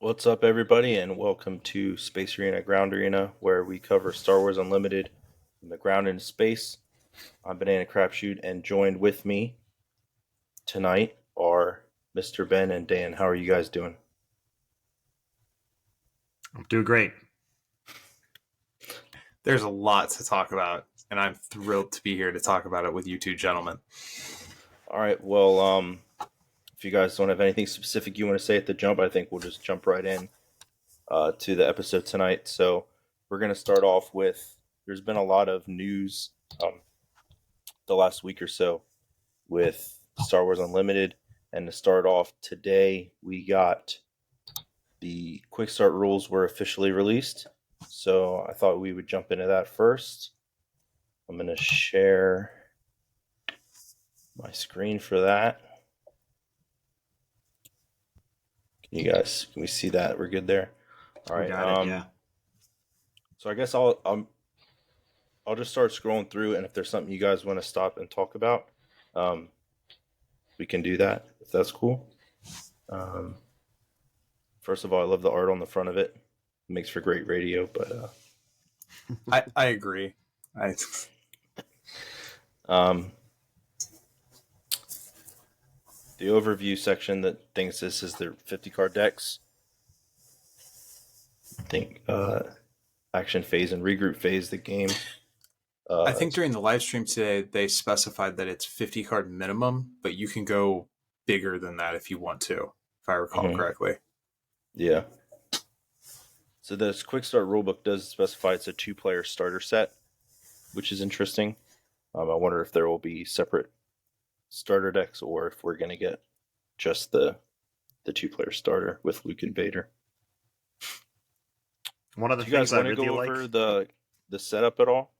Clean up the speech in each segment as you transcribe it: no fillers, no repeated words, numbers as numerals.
What's up, everybody, and welcome to Space Arena Ground Arena, where we cover Star Wars Unlimited from the ground into space. I'm BananaCrapshoot, and joined with me tonight are MrBen and Dan. How are you guys doing? I'm doing great. There's a lot to talk about, and I'm thrilled to be here to talk about it with you two gentlemen. All right, well, if you guys don't have anything specific you want to say at the jump, I think we'll just jump right in to the episode tonight. So we're going to start off with, there's been a lot of news the last week or so with Star Wars Unlimited. And to start off today, we got the quick start rules were officially released. So I thought we would jump into that first. I'm going to share my screen for that. Can we see that? We're good there. All right. Yeah. So I guess I'll just start scrolling through, and if there's something you guys want to stop and talk about, we can do that if that's cool. First of all, I love the art on the front of it. It makes for great radio, but I agree. The overview section that thinks this is their 50 card decks. I think action phase and regroup phase the game. I think during the live stream today, they specified that it's 50 card minimum, but you can go bigger than that if you want to, if I recall correctly. Yeah. So this quick start rulebook does specify it's a 2-player starter set, which is interesting. I wonder if there will be separate starter decks or if we're going to get just the 2-player starter with Luke and Vader. One of the Do you guys things I want to really go like, over the setup at all?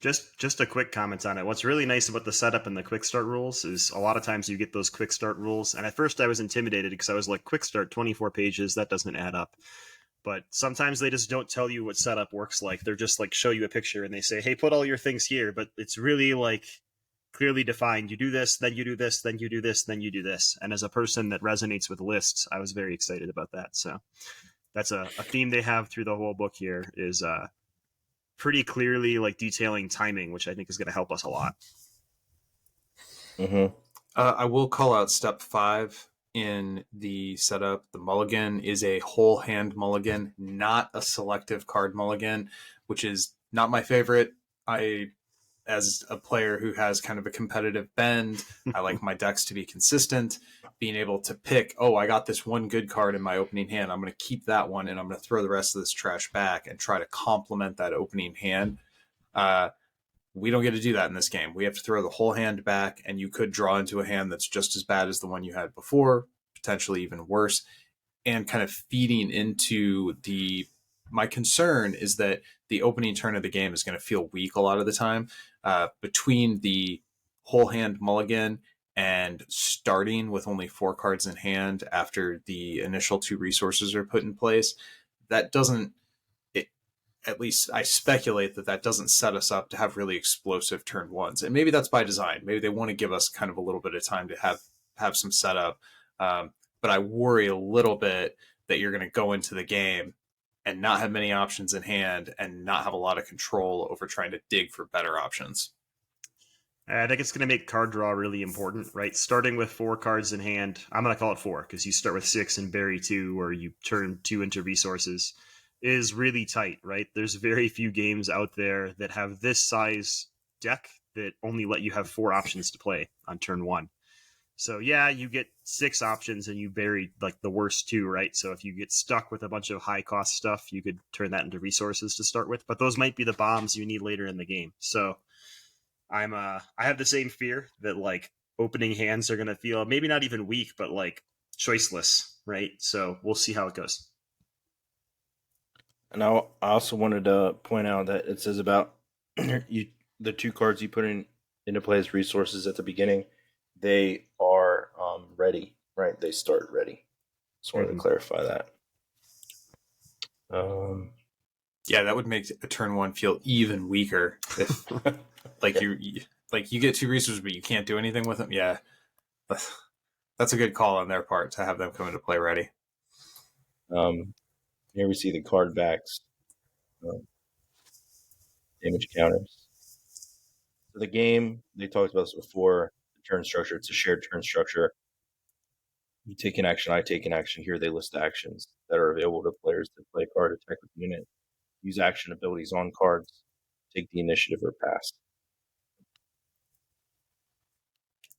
just a quick comment on it. What's really nice about the setup and the quick start rules is a lot of times you get those quick start rules, and at first I was intimidated because I was like, quick start 24 pages, that doesn't add up. But sometimes they just don't tell you what setup works like. They're just like show you a picture and they say, hey, put all your things here, but it's really like clearly defined. You do this, then you do this, then you do this, then you do this. And as a person that resonates with lists, I was very excited about that. So that's a theme they have through the whole book here, is pretty clearly like detailing timing, which I think is going to help us a lot. I will call out step 5 in the setup. The mulligan is a whole hand mulligan, not a selective card mulligan, which is not my favorite. As a player who has kind of a competitive bend, I like my decks to be consistent. Being able to pick, I got this one good card in my opening hand, I'm going to keep that one and I'm going to throw the rest of this trash back and try to complement that opening hand. We don't get to do that in this game. We have to throw the whole hand back, and you could draw into a hand that's just as bad as the one you had before, potentially even worse, and kind of feeding into my concern is that the opening turn of the game is going to feel weak a lot of the time. Between the whole hand mulligan and starting with only 4 cards in hand after the initial 2 resources are put in place, that doesn't, at least I speculate that doesn't set us up to have really explosive turn ones. And maybe that's by design. Maybe they want to give us kind of a little bit of time to have some setup. But I worry a little bit that you're going to go into the game and not have many options in hand and not have a lot of control over trying to dig for better options. I think it's going to make card draw really important, right? Starting with 4 cards in hand, I'm going to call it 4 because you start with 6 and bury 2, or you turn 2 into resources, is really tight, right? There's very few games out there that have this size deck that only let you have 4 options to play on turn 1. So yeah, you get 6 options and you bury like the worst 2, right? So if you get stuck with a bunch of high cost stuff, you could turn that into resources to start with, but those might be the bombs you need later in the game. So I have the same fear that like opening hands are going to feel maybe not even weak, but like choiceless, right? So we'll see how it goes. And I also wanted to point out that it says about the 2 cards you put into play as resources at the beginning, they are ready, right? They start ready. Just wanted to clarify that. Yeah, that would make a turn 1 feel even weaker if you get 2 resources but you can't do anything with them. Yeah, that's a good call on their part to have them come into play ready. Here we see the card backs, damage counters. So the game, they talked about this before, the turn structure, it's a shared turn structure. You take an action, I take an action. Here they list the actions that are available to players to play a card, attack with the unit, use action abilities on cards, take the initiative or pass.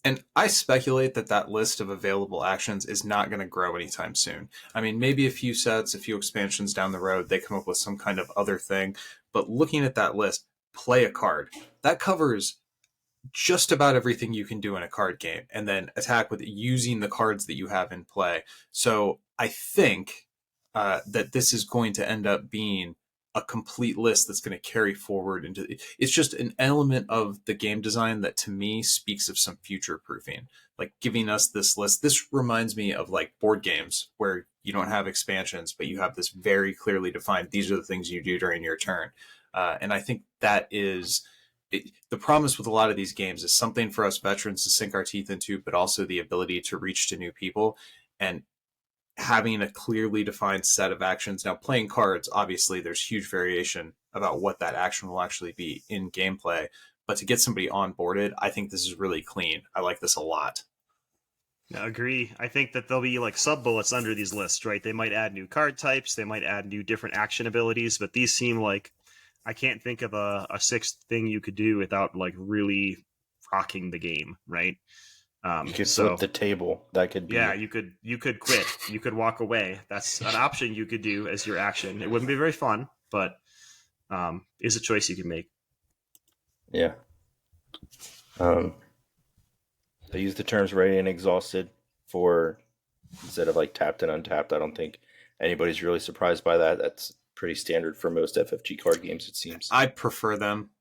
And I speculate that list of available actions is not going to grow anytime soon. I mean, maybe a few sets, a few expansions down the road, they come up with some kind of other thing. But looking at that list, play a card. That covers just about everything you can do in a card game, and then attack with using the cards that you have in play. So I think that this is going to end up being a complete list that's going to carry forward into. It's just an element of the game design that to me speaks of some future proofing, like giving us this list. This reminds me of like board games where you don't have expansions, but you have this very clearly defined, these are the things you do during your turn. And I think that is the promise with a lot of these games is something for us veterans to sink our teeth into, but also the ability to reach to new people and having a clearly defined set of actions. Now, playing cards, obviously, there's huge variation about what that action will actually be in gameplay. But to get somebody onboarded, I think this is really clean. I like this a lot. I agree. I think that there'll be like sub bullets under these lists, right? They might add new card types, they might add new different action abilities, but these seem like I can't think of a sixth thing you could do without like really rocking the game, right? You could flip the table. That could be. Yeah, you could quit. You could walk away. That's an option you could do as your action. It wouldn't be very fun, but is a choice you can make. Yeah. They use the terms ready and exhausted for instead of like tapped and untapped. I don't think anybody's really surprised by that. That's pretty standard for most FFG card games, it seems. I prefer them.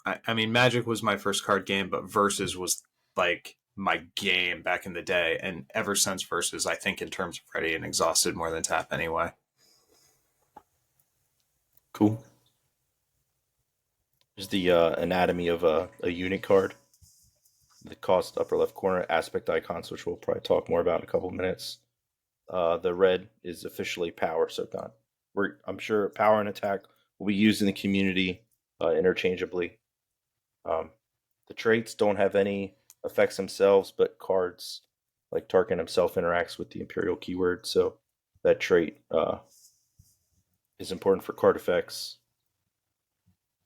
I mean, Magic was my first card game, but Versus was like my game back in the day. And ever since Versus, I think in terms of ready and exhausted more than tap anyway. Cool. There's the anatomy of a unit card. The cost upper left corner aspect icons, which we'll probably talk more about in a couple of minutes. The red is officially power, so I'm sure power and attack will be used in the community interchangeably. The traits don't have any effects themselves, but cards like Tarkin himself interacts with the Imperial keyword, so that trait is important for card effects.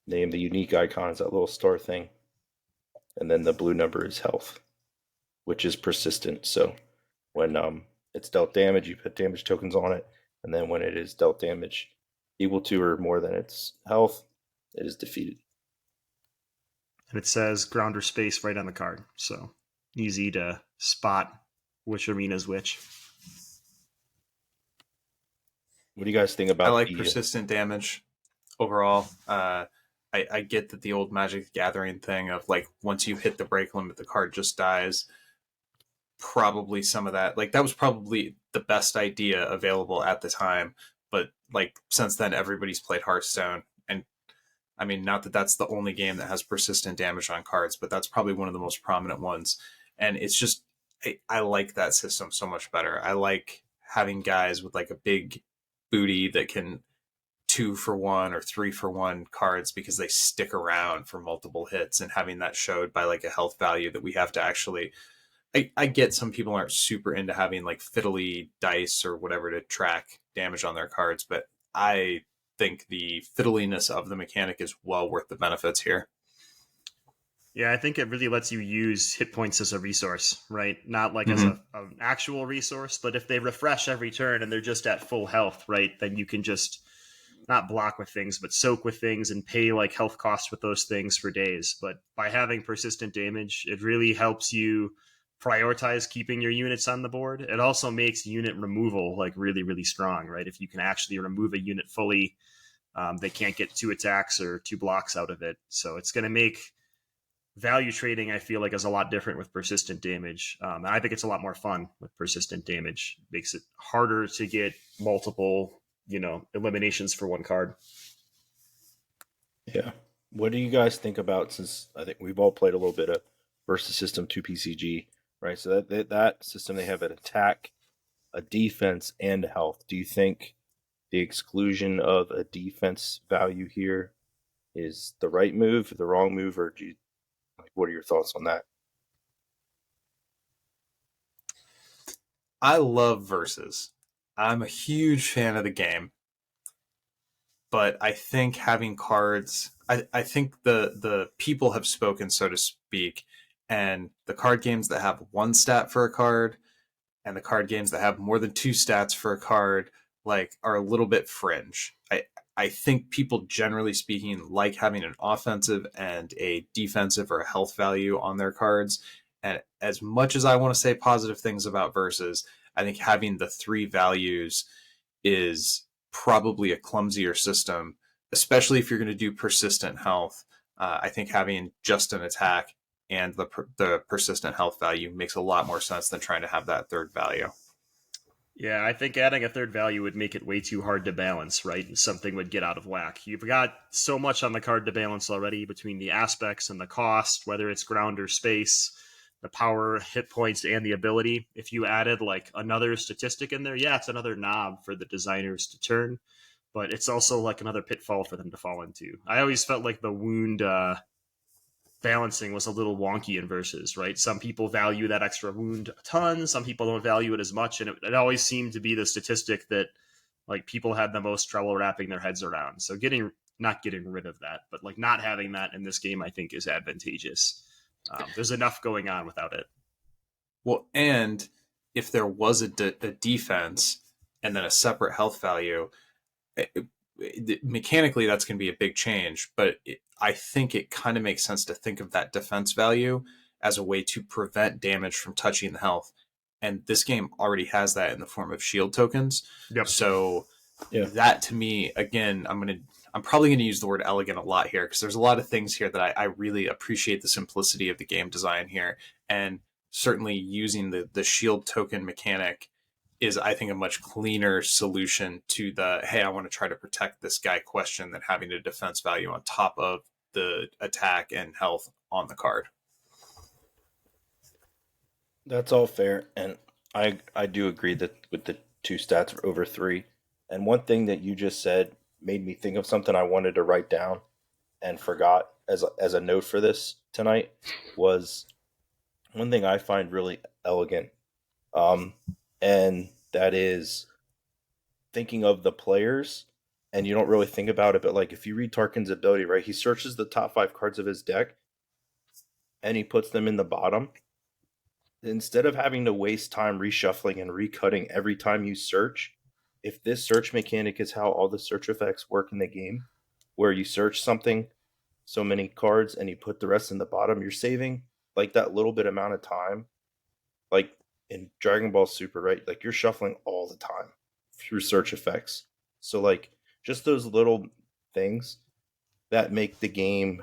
Name the unique icons, that little star thing. And then the blue number is health, which is persistent. So when it's dealt damage, you put damage tokens on it, and then when it is dealt damage equal to or more than its health, it is defeated. And it says ground or space right on the card, so easy to spot which arena is which. What do you guys think about? I like persistent damage overall. I get that the old Magic the Gathering thing of like once you hit the break limit, the card just dies. Probably some of that, like that was probably the best idea available at the time. But like since then, everybody's played Hearthstone, and I mean, not that that's the only game that has persistent damage on cards, but that's probably one of the most prominent ones. And it's just I like that system so much better. I like having guys with like a big booty that can 2-for-1 or 3-for-1 cards because they stick around for multiple hits, and having that showed by like a health value that we have to actually. I get some people aren't super into having like fiddly dice or whatever to track damage on their cards, but I think the fiddliness of the mechanic is well worth the benefits here. Yeah, I think it really lets you use hit points as a resource, right? Not like as an actual resource, but if they refresh every turn and they're just at full health, right, then you can just not block with things, but soak with things and pay like health costs with those things for days. But by having persistent damage, it really helps you prioritize keeping your units on the board. It also makes unit removal like really, really strong, right? If you can actually remove a unit fully, they can't get 2 attacks or 2 blocks out of it. So it's going to make value trading, I feel like, is a lot different with persistent damage. And I think it's a lot more fun with persistent damage. It makes it harder to get multiple, eliminations for one card. Yeah. What do you guys think about, since I think we've all played a little bit of Versus System 2 PCG, right? So that system, they have an attack a defense and health. Do you think the exclusion of a defense value here is the right move, the wrong move, or what are your thoughts on that? I love versus. I'm a huge fan of the game, but I think having cards, I think the people have spoken, so to speak, and the card games that have one stat for a card and the card games that have more than two stats for a card like are a little bit fringe. I think people generally speaking like having an offensive and a defensive or a health value on their cards. And as much as I want to say positive things about versus, I think having the three values is probably a clumsier system, especially if you're going to do persistent health. I think having just an attack and the persistent health value makes a lot more sense than trying to have that third value. Yeah, I think adding a third value would make it way too hard to balance, right? And something would get out of whack. You've got so much on the card to balance already between the aspects and the cost, whether it's ground or space, the power, hit points, and the ability. If you added like another statistic in there, yeah, it's another knob for the designers to turn, but it's also like another pitfall for them to fall into. I always felt like the wound balancing was a little wonky in versus, right? Some people value that extra wound a ton, some people don't value it as much, and it always seemed to be the statistic that like people had the most trouble wrapping their heads around. So not getting rid of that, but like not having that in this game, I think is advantageous. There's enough going on without it. Well, and if there was a defense and then a separate health value, mechanically that's going to be a big change, but I think it kind of makes sense to think of that defense value as a way to prevent damage from touching the health. And this game already has that in the form of shield tokens. Yep. So that to me, again, I'm probably going to use the word elegant a lot here because there's a lot of things here that I really appreciate the simplicity of the game design here. And certainly using the shield token mechanic is, I think, a much cleaner solution to the, hey, I want to try to protect this guy question than having a defense value on top of the attack and health on the card. That's all fair, and I do agree that with the two stats over three. And one thing that you just said made me think of something I wanted to write down and forgot as a note for this tonight was one thing I find really elegant, and that is thinking of the players, and you don't really think about it, but like if you read Tarkin's ability, right, he searches the top 5 cards of his deck and he puts them in the bottom. Instead of having to waste time reshuffling and recutting every time you search, if this search mechanic is how all the search effects work in the game, where you search something, so many cards, and you put the rest in the bottom, you're saving like that little bit amount of time. Like in Dragon Ball Super, right? Like you're shuffling all the time through search effects. So like just those little things that make the game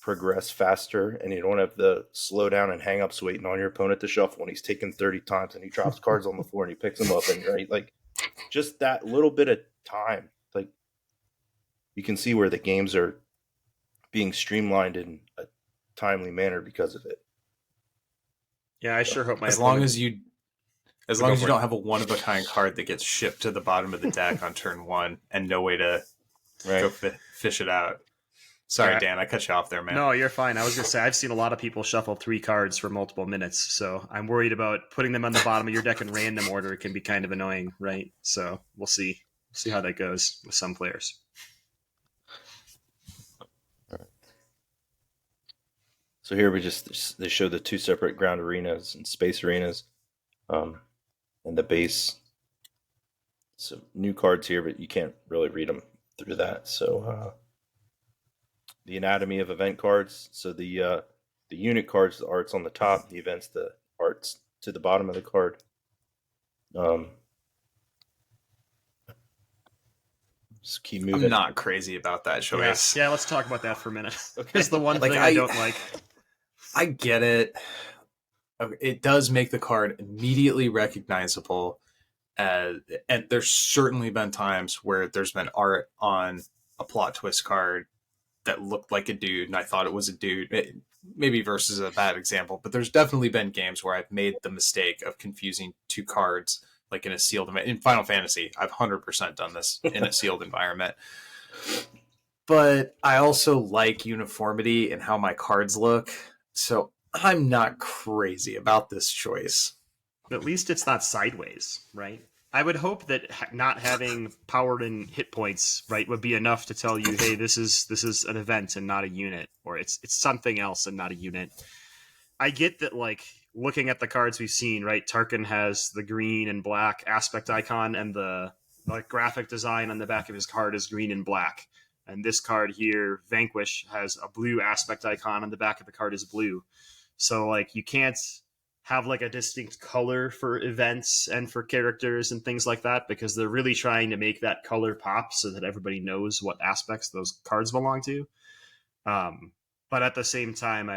progress faster, and you don't have the slow down and hang ups waiting on your opponent to shuffle when he's taken 30 times and he drops cards on the floor and he picks them up, and right, like just that little bit of time, like you can see where the games are being streamlined in a timely manner because of it. Yeah, I sure hope my as long as you don't have a one of a kind card that gets shipped to the bottom of the deck on turn 1 and no way to go fish it out. Sorry, Yeah. Dan, I cut you off there, man. No, you're fine. I was going to say, I've seen a lot of people shuffle 3 cards for multiple minutes, so I'm worried about putting them on the bottom of your deck in random order. It can be kind of annoying, right? So we'll see. See how that goes with some players. So here they show the 2 separate ground arenas and space arenas, and the base. So new cards here, but you can't really read them through that. So the anatomy of event cards. So the unit cards, the art's on the top. The events, the art's to the bottom of the card. Just keep moving. I'm not crazy about that choice. Yeah, let's talk about that for a minute. Okay. It's the one thing I don't like. I get it. It does make the card immediately recognizable. And there's certainly been times where there's been art on a plot twist card that looked like a dude, and I thought it was a dude. Maybe versus is a bad example, but there's definitely been games where I've made the mistake of confusing 2 cards, like in a sealed in Final Fantasy. I've 100% done this in a sealed environment. But I also like uniformity in how my cards look, so I'm not crazy about this choice. At least it's not sideways, right? I would hope that not having powered and hit points, right, would be enough to tell you, hey, this is an event and not a unit, or it's something else and not a unit. I get that, like, looking at the cards we've seen, right, Tarkin has the green and black aspect icon, and the like graphic design on the back of his card is green and black. And this card here, Vanquish, has a blue aspect icon on the back of the card is blue. So, like, you can't have like a distinct color for events and for characters and things like that, because they're really trying to make that color pop so that everybody knows what aspects those cards belong to. But at the same time,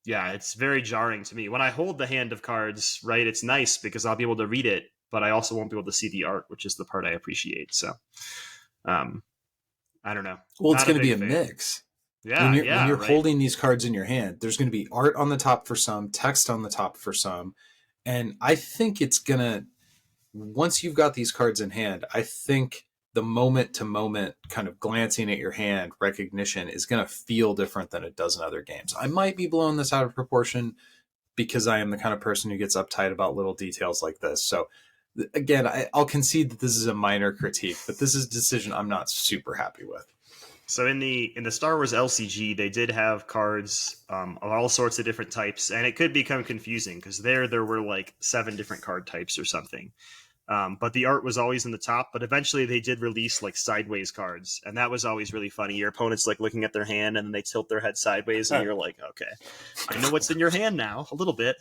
it's very jarring to me. When I hold the hand of cards, right, it's nice because I'll be able to read it, but I also won't be able to see the art, which is the part I appreciate. So, I don't know. Well, it's Not going to be a big fan. mix. Yeah, when you're right. holding these cards in your hand, there's going to be art on the top for some, text on the top for some. And I think it's going to, once you've got these cards in hand, I think the moment to moment kind of glancing at your hand recognition is going to feel different than it does in other games. I might be blowing this out of proportion because I am the kind of person who gets uptight about little details like this. So again, I'll concede that this is a minor critique, but this is a decision I'm not super happy with. So in the Star Wars LCG, they did have cards of all sorts of different types, and it could become confusing because there were like 7 different card types or something. But the art was always in the top. But eventually, they did release like sideways cards, and that was always really funny. Your opponent's like looking at their hand, and then they tilt their head sideways, and you're like, okay, I know what's in your hand now a little bit.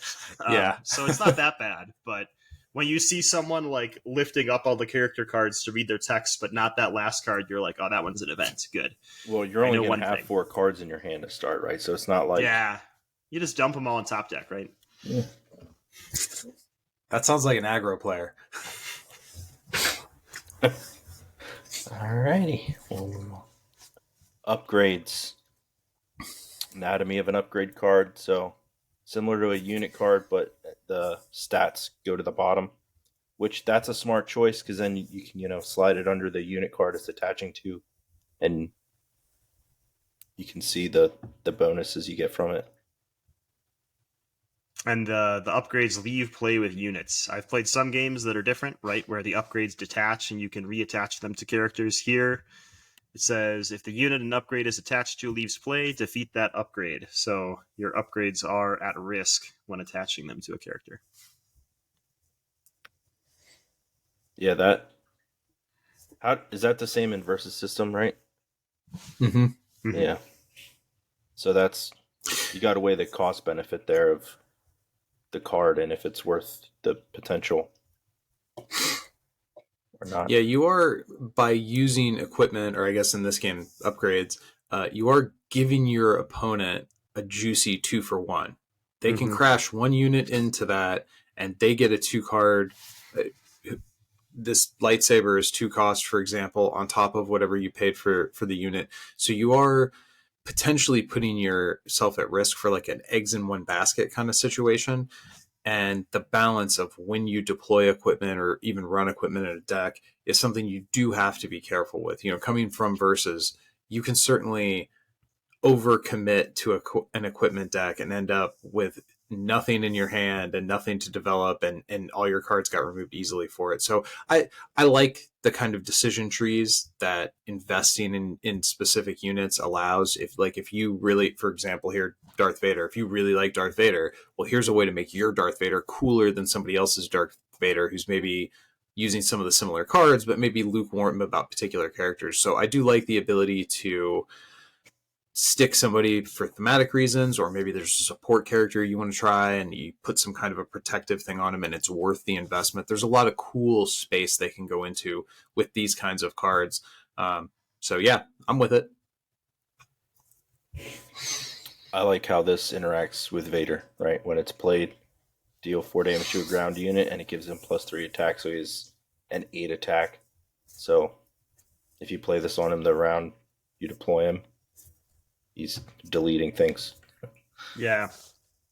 Yeah. So it's not that bad, but when you see someone like lifting up all the character cards to read their text, but not that last card, you're like, oh, that one's an event. Good. Well, you're only going to have 4 cards in your hand to start, right? So it's not like... Yeah. You just dump them all on top deck, right? Yeah. That sounds like an aggro player. Alrighty. Upgrades. Anatomy of an upgrade card. So similar to a unit card, but the stats go to the bottom, which that's a smart choice because then you can, slide it under the unit card it's attaching to, and you can see the bonuses you get from it. And the upgrades leave play with units. I've played some games that are different, right, where the upgrades detach and you can reattach them to characters. Here, it says, if the unit an upgrade is attached to leaves play, defeat that upgrade. So your upgrades are at risk when attaching them to a character. Yeah, is that the same in Versus System, right? Mm-hmm. Mm-hmm. Yeah. So you got to weigh the cost benefit there of the card and if it's worth the potential or not. Yeah, you are, by using equipment, or I guess in this game, upgrades, you are giving your opponent a juicy 2-for-1. They can crash 1 unit into that, and they get a 2 card. This lightsaber is 2 cost, for example, on top of whatever you paid for the unit. So you are potentially putting yourself at risk for like an eggs in one basket kind of situation. And the balance of when you deploy equipment or even run equipment in a deck is something you do have to be careful with. Coming from Versus, you can certainly overcommit to an equipment deck and end up with nothing in your hand and nothing to develop, and all your cards got removed easily for it. So I like the kind of decision trees that investing in specific units allows. If you really, for example here, Darth Vader, if you really like Darth Vader, well, here's a way to make your Darth Vader cooler than somebody else's Darth Vader who's maybe using some of the similar cards but maybe lukewarm about particular characters. So I do like the ability to stick somebody for thematic reasons, or maybe there's a support character you want to try and you put some kind of a protective thing on them and it's worth the investment. There's a lot of cool space they can go into with these kinds of cards. So yeah, I'm with it. I like how this interacts with Vader, right? When it's played, deal 4 damage to a ground unit and it gives him +3 attack, so he's an 8 attack. So if you play this on him the round you deploy him, he's deleting things. Yeah.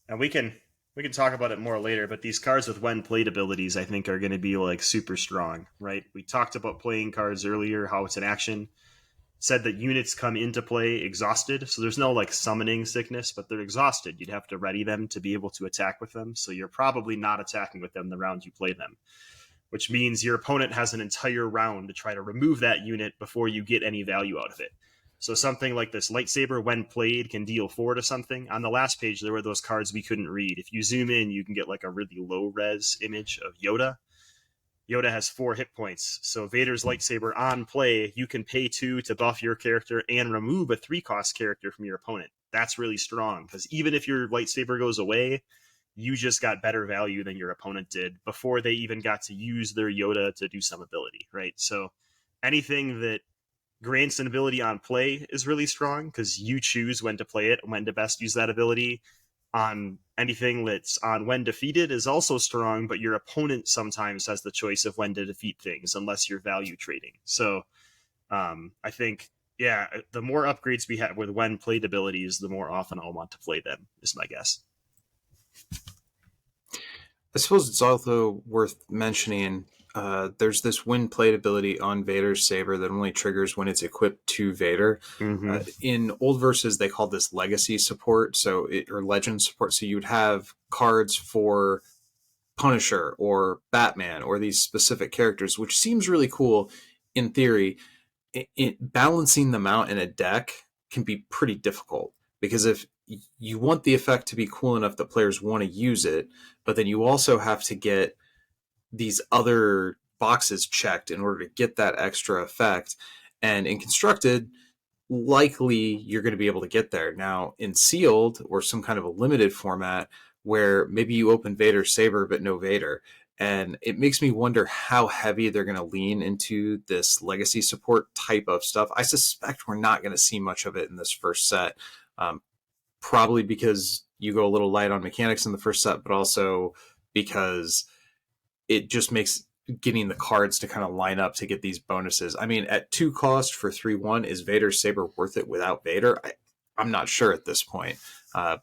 And we can We can talk about it more later, but these cards with when played abilities, I think, are going to be like super strong, right? We talked about playing cards earlier, how it's an action. Said that units come into play exhausted, so there's no like summoning sickness, but they're exhausted. You'd have to ready them to be able to attack with them, so you're probably not attacking with them the round you play them, which means your opponent has an entire round to try to remove that unit before you get any value out of it. So something like this lightsaber, when played, can deal 4 to something. On the last page, there were those cards we couldn't read. If you zoom in, you can get like a really low res image of Yoda. Yoda has 4 hit points. So Vader's lightsaber on play, you can pay 2 to buff your character and remove a 3-cost character from your opponent. That's really strong, because even if your lightsaber goes away, you just got better value than your opponent did before they even got to use their Yoda to do some ability, right? So anything that grants an ability on play is really strong, because you choose when to play it, when to best use that ability. On anything that's on when defeated is also strong, but your opponent sometimes has the choice of when to defeat things unless you're value trading. So I think, yeah, the more upgrades we have with when played abilities, the more often I'll want to play them, is my guess. I suppose it's also worth mentioning there's this when played ability on Vader's saber that only triggers when it's equipped to Vader. Mm-hmm. In old verses, they called this legacy support, or legend support. So you'd have cards for Punisher or Batman or these specific characters, which seems really cool in theory. Balancing them out in a deck can be pretty difficult, because if you want the effect to be cool enough that players want to use it, but then you also have to get these other boxes checked in order to get that extra effect. And in Constructed, likely you're going to be able to get there. Now, in Sealed or some kind of a limited format where maybe you open Vader's saber but no Vader, and it makes me wonder how heavy they're going to lean into this legacy support type of stuff. I suspect we're not going to see much of it in this first set, probably because you go a little light on mechanics in the first set, but also because it just makes getting the cards to kind of line up to get these bonuses. I mean, at 2 cost for 3/1, is Vader's saber worth it without Vader? I'm not sure at this point, but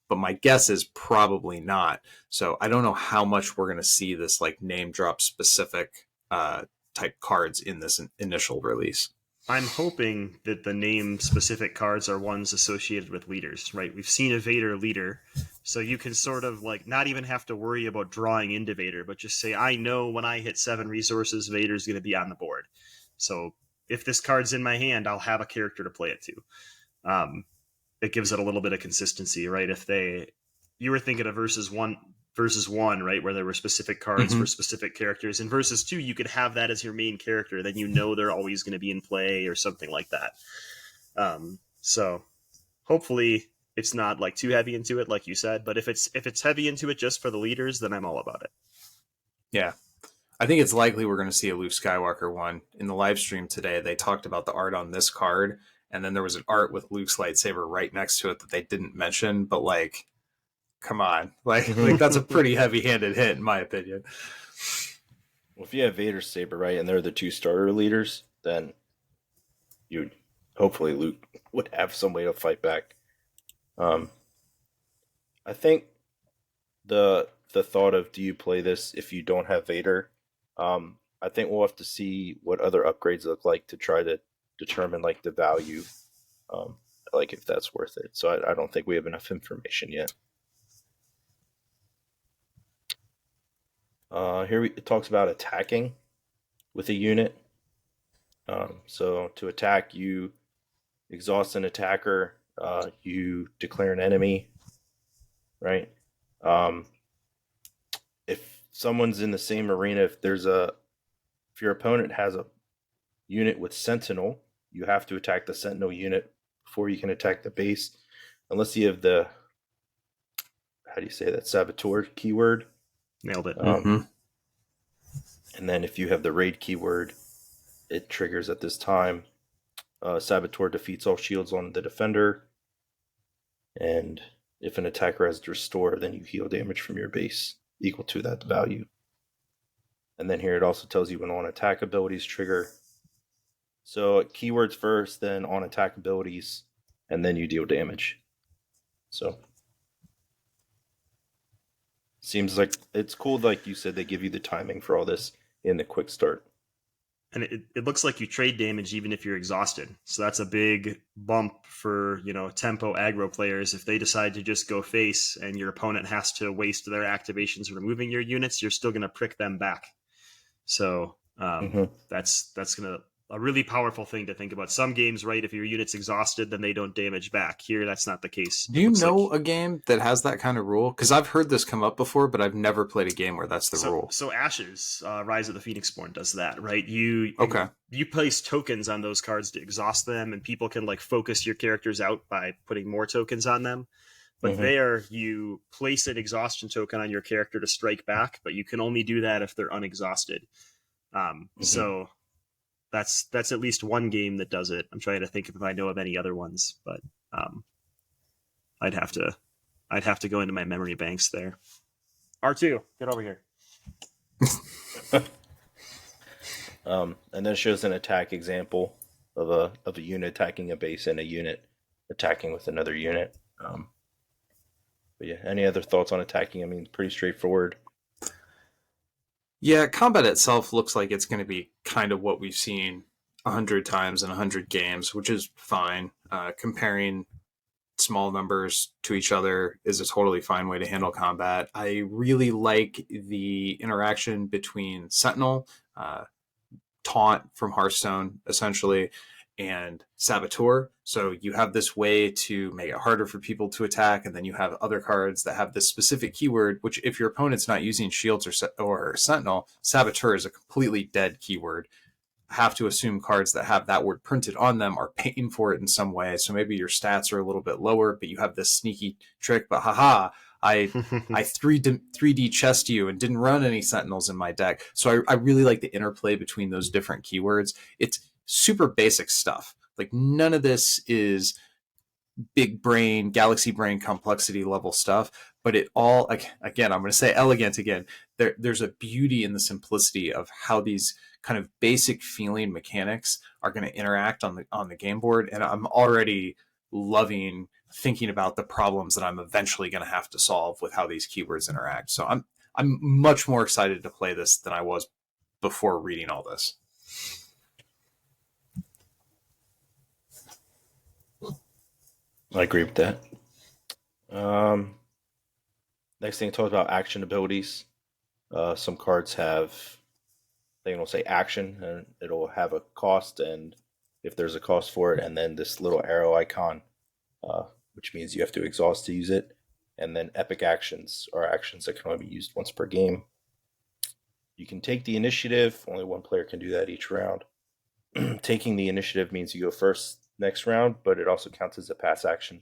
my guess is probably not. So I don't know how much we're going to see this like name drop specific type cards in this initial release. I'm hoping that the name specific cards are ones associated with leaders, right? We've seen a Vader leader, so you can sort of like not even have to worry about drawing into Vader, but just say, I know when I hit 7 resources, Vader's going to be on the board. So if this card's in my hand, I'll have a character to play it to. It gives it a little bit of consistency, right? If you were thinking of versus one, right, where there were specific cards for specific characters. In versus 2, you could have that as your main character, then you know they're always going to be in play or something like that. So hopefully it's not like too heavy into it, like you said. But if it's heavy into it just for the leaders, then I'm all about it. Yeah. I think it's likely we're going to see a Luke Skywalker one. In the live stream today, they talked about the art on this card, and then there was an art with Luke's lightsaber right next to it that they didn't mention, but like, come on. Like that's a pretty heavy-handed hit, in my opinion. Well, if you have Vader's saber, right, and they're the 2 starter leaders, then hopefully Luke would have some way to fight back. I think the thought of, do you play this if you don't have Vader? I think we'll have to see what other upgrades look like to try to determine like the value, like if that's worth it. So I don't think we have enough information yet. Here it talks about attacking with a unit. So to attack, you exhaust an attacker, you declare an enemy, right? If someone's in the same arena, if your opponent has a unit with Sentinel, you have to attack the Sentinel unit before you can attack the base, unless you have the, how do you say that, Saboteur keyword. Nailed it. And then if you have the raid keyword, it triggers at this time. Saboteur defeats all shields on the defender. And if an attacker has to restore, then you heal damage from your base equal to that value. And then here it also tells you when on attack abilities trigger. So keywords first, then on attack abilities, and then you deal damage. So Seems like it's cool. Like you said, they give you the timing for all this in the quick start. And it looks like you trade damage even if you're exhausted. So that's a big bump for, tempo aggro players. If they decide to just go face and your opponent has to waste their activations removing your units, you're still going to prick them back. So that's going to a really powerful thing to think about. Some games, right, if your unit's exhausted, then they don't damage back. Here, that's not the case. Do you know a game that has that kind of rule? Because I've heard this come up before, but I've never played a game where that's the rule. So Ashes, Rise of the Phoenixborn does that, right? You place tokens on those cards to exhaust them, and people can like focus your characters out by putting more tokens on them. But there, you place an exhaustion token on your character to strike back, but you can only do that if they're unexhausted. So that's at least one game that does it. I'm trying to think if I know of any other ones, but I'd have to go into my memory banks there. R2, get over here. And then it shows an attack example of a unit attacking a base and a unit attacking with another unit. But yeah, any other thoughts on attacking? I mean, pretty straightforward. Yeah, combat itself looks like it's going to be kind of what we've seen 100 times in 100 games, which is fine. Comparing small numbers to each other is a totally fine way to handle combat. I really like the interaction between Sentinel, Taunt from Hearthstone, essentially, and Saboteur. So you have this way to make it harder for people to attack, and then you have other cards that have this specific keyword, which if your opponent's not using Shields or Sentinel, Saboteur is a completely dead keyword. Have to assume cards that have that word printed on them are paying for it in some way. So maybe your stats are a little bit lower, but you have this sneaky trick. But haha, I 3D chessed you and didn't run any Sentinels in my deck. So I really like the interplay between those different keywords. It's super basic stuff. Like none of this is big brain, galaxy brain complexity level stuff, but it all, again, I'm going to say elegant again. There's a beauty in the simplicity of how these kind of basic feeling mechanics are going to interact on the game board, and I'm already loving thinking about the problems that I'm eventually going to have to solve with how these keywords interact. So I'm much more excited to play this than I was before reading all this. I agree with that. Next thing, talk about action abilities. Some cards have, it'll say action, and it'll have a cost, and if there's a cost for it, and then this little arrow icon, which means you have to exhaust to use it. And then epic actions are actions that can only be used once per game. You can take the initiative. Only one player can do that each round. Taking the initiative means you go first next round, but it also counts as a pass action,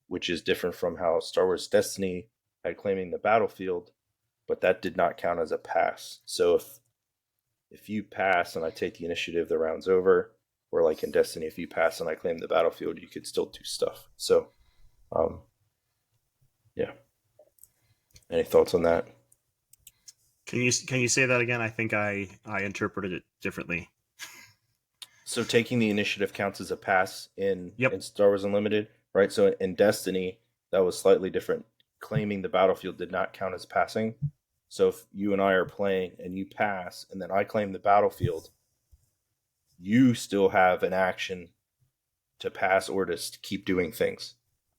which is different from how Star Wars Destiny had claiming the battlefield, but that did not count as a pass. So if you pass and I take the initiative, the round's over. Or like in Destiny, if you pass and I claim the battlefield, you could still do stuff. So, yeah. Any thoughts on that? Can you say that again? I think I interpreted it differently. So taking the initiative counts as a pass in Star Wars Unlimited, right? So in Destiny, that was slightly different. Claiming the battlefield did not count as passing. So if you and I are playing and you pass and then I claim the battlefield, you still have an action to pass or to keep doing things.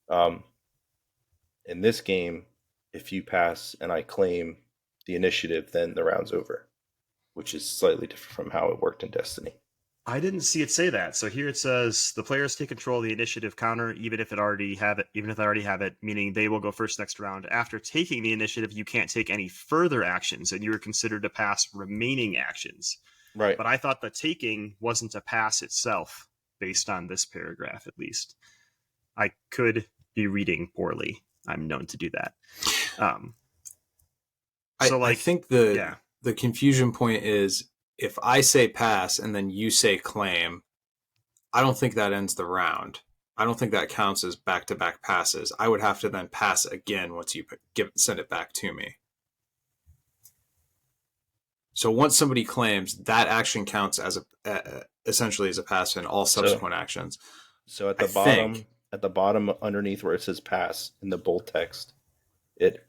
In this game, if you pass and I claim the initiative, then the round's over, which is slightly different from how it worked in Destiny. I didn't see it say that. So here it says the players take control of the initiative counter, even if they already have it, meaning they will go first next round. After taking the initiative, you can't take any further actions, and you are considered to pass remaining actions. Right. But I thought the taking wasn't a pass itself, based on this paragraph at least. I could be reading poorly. I'm known to do that. I think the confusion point is if I say pass and then you say claim, I don't think that ends the round. I don't think that counts as back-to-back passes. I would have to then pass again once you send it back to me. So once somebody claims, that action counts as essentially as a pass in all subsequent actions. So at the bottom underneath where it says pass in the bold text, it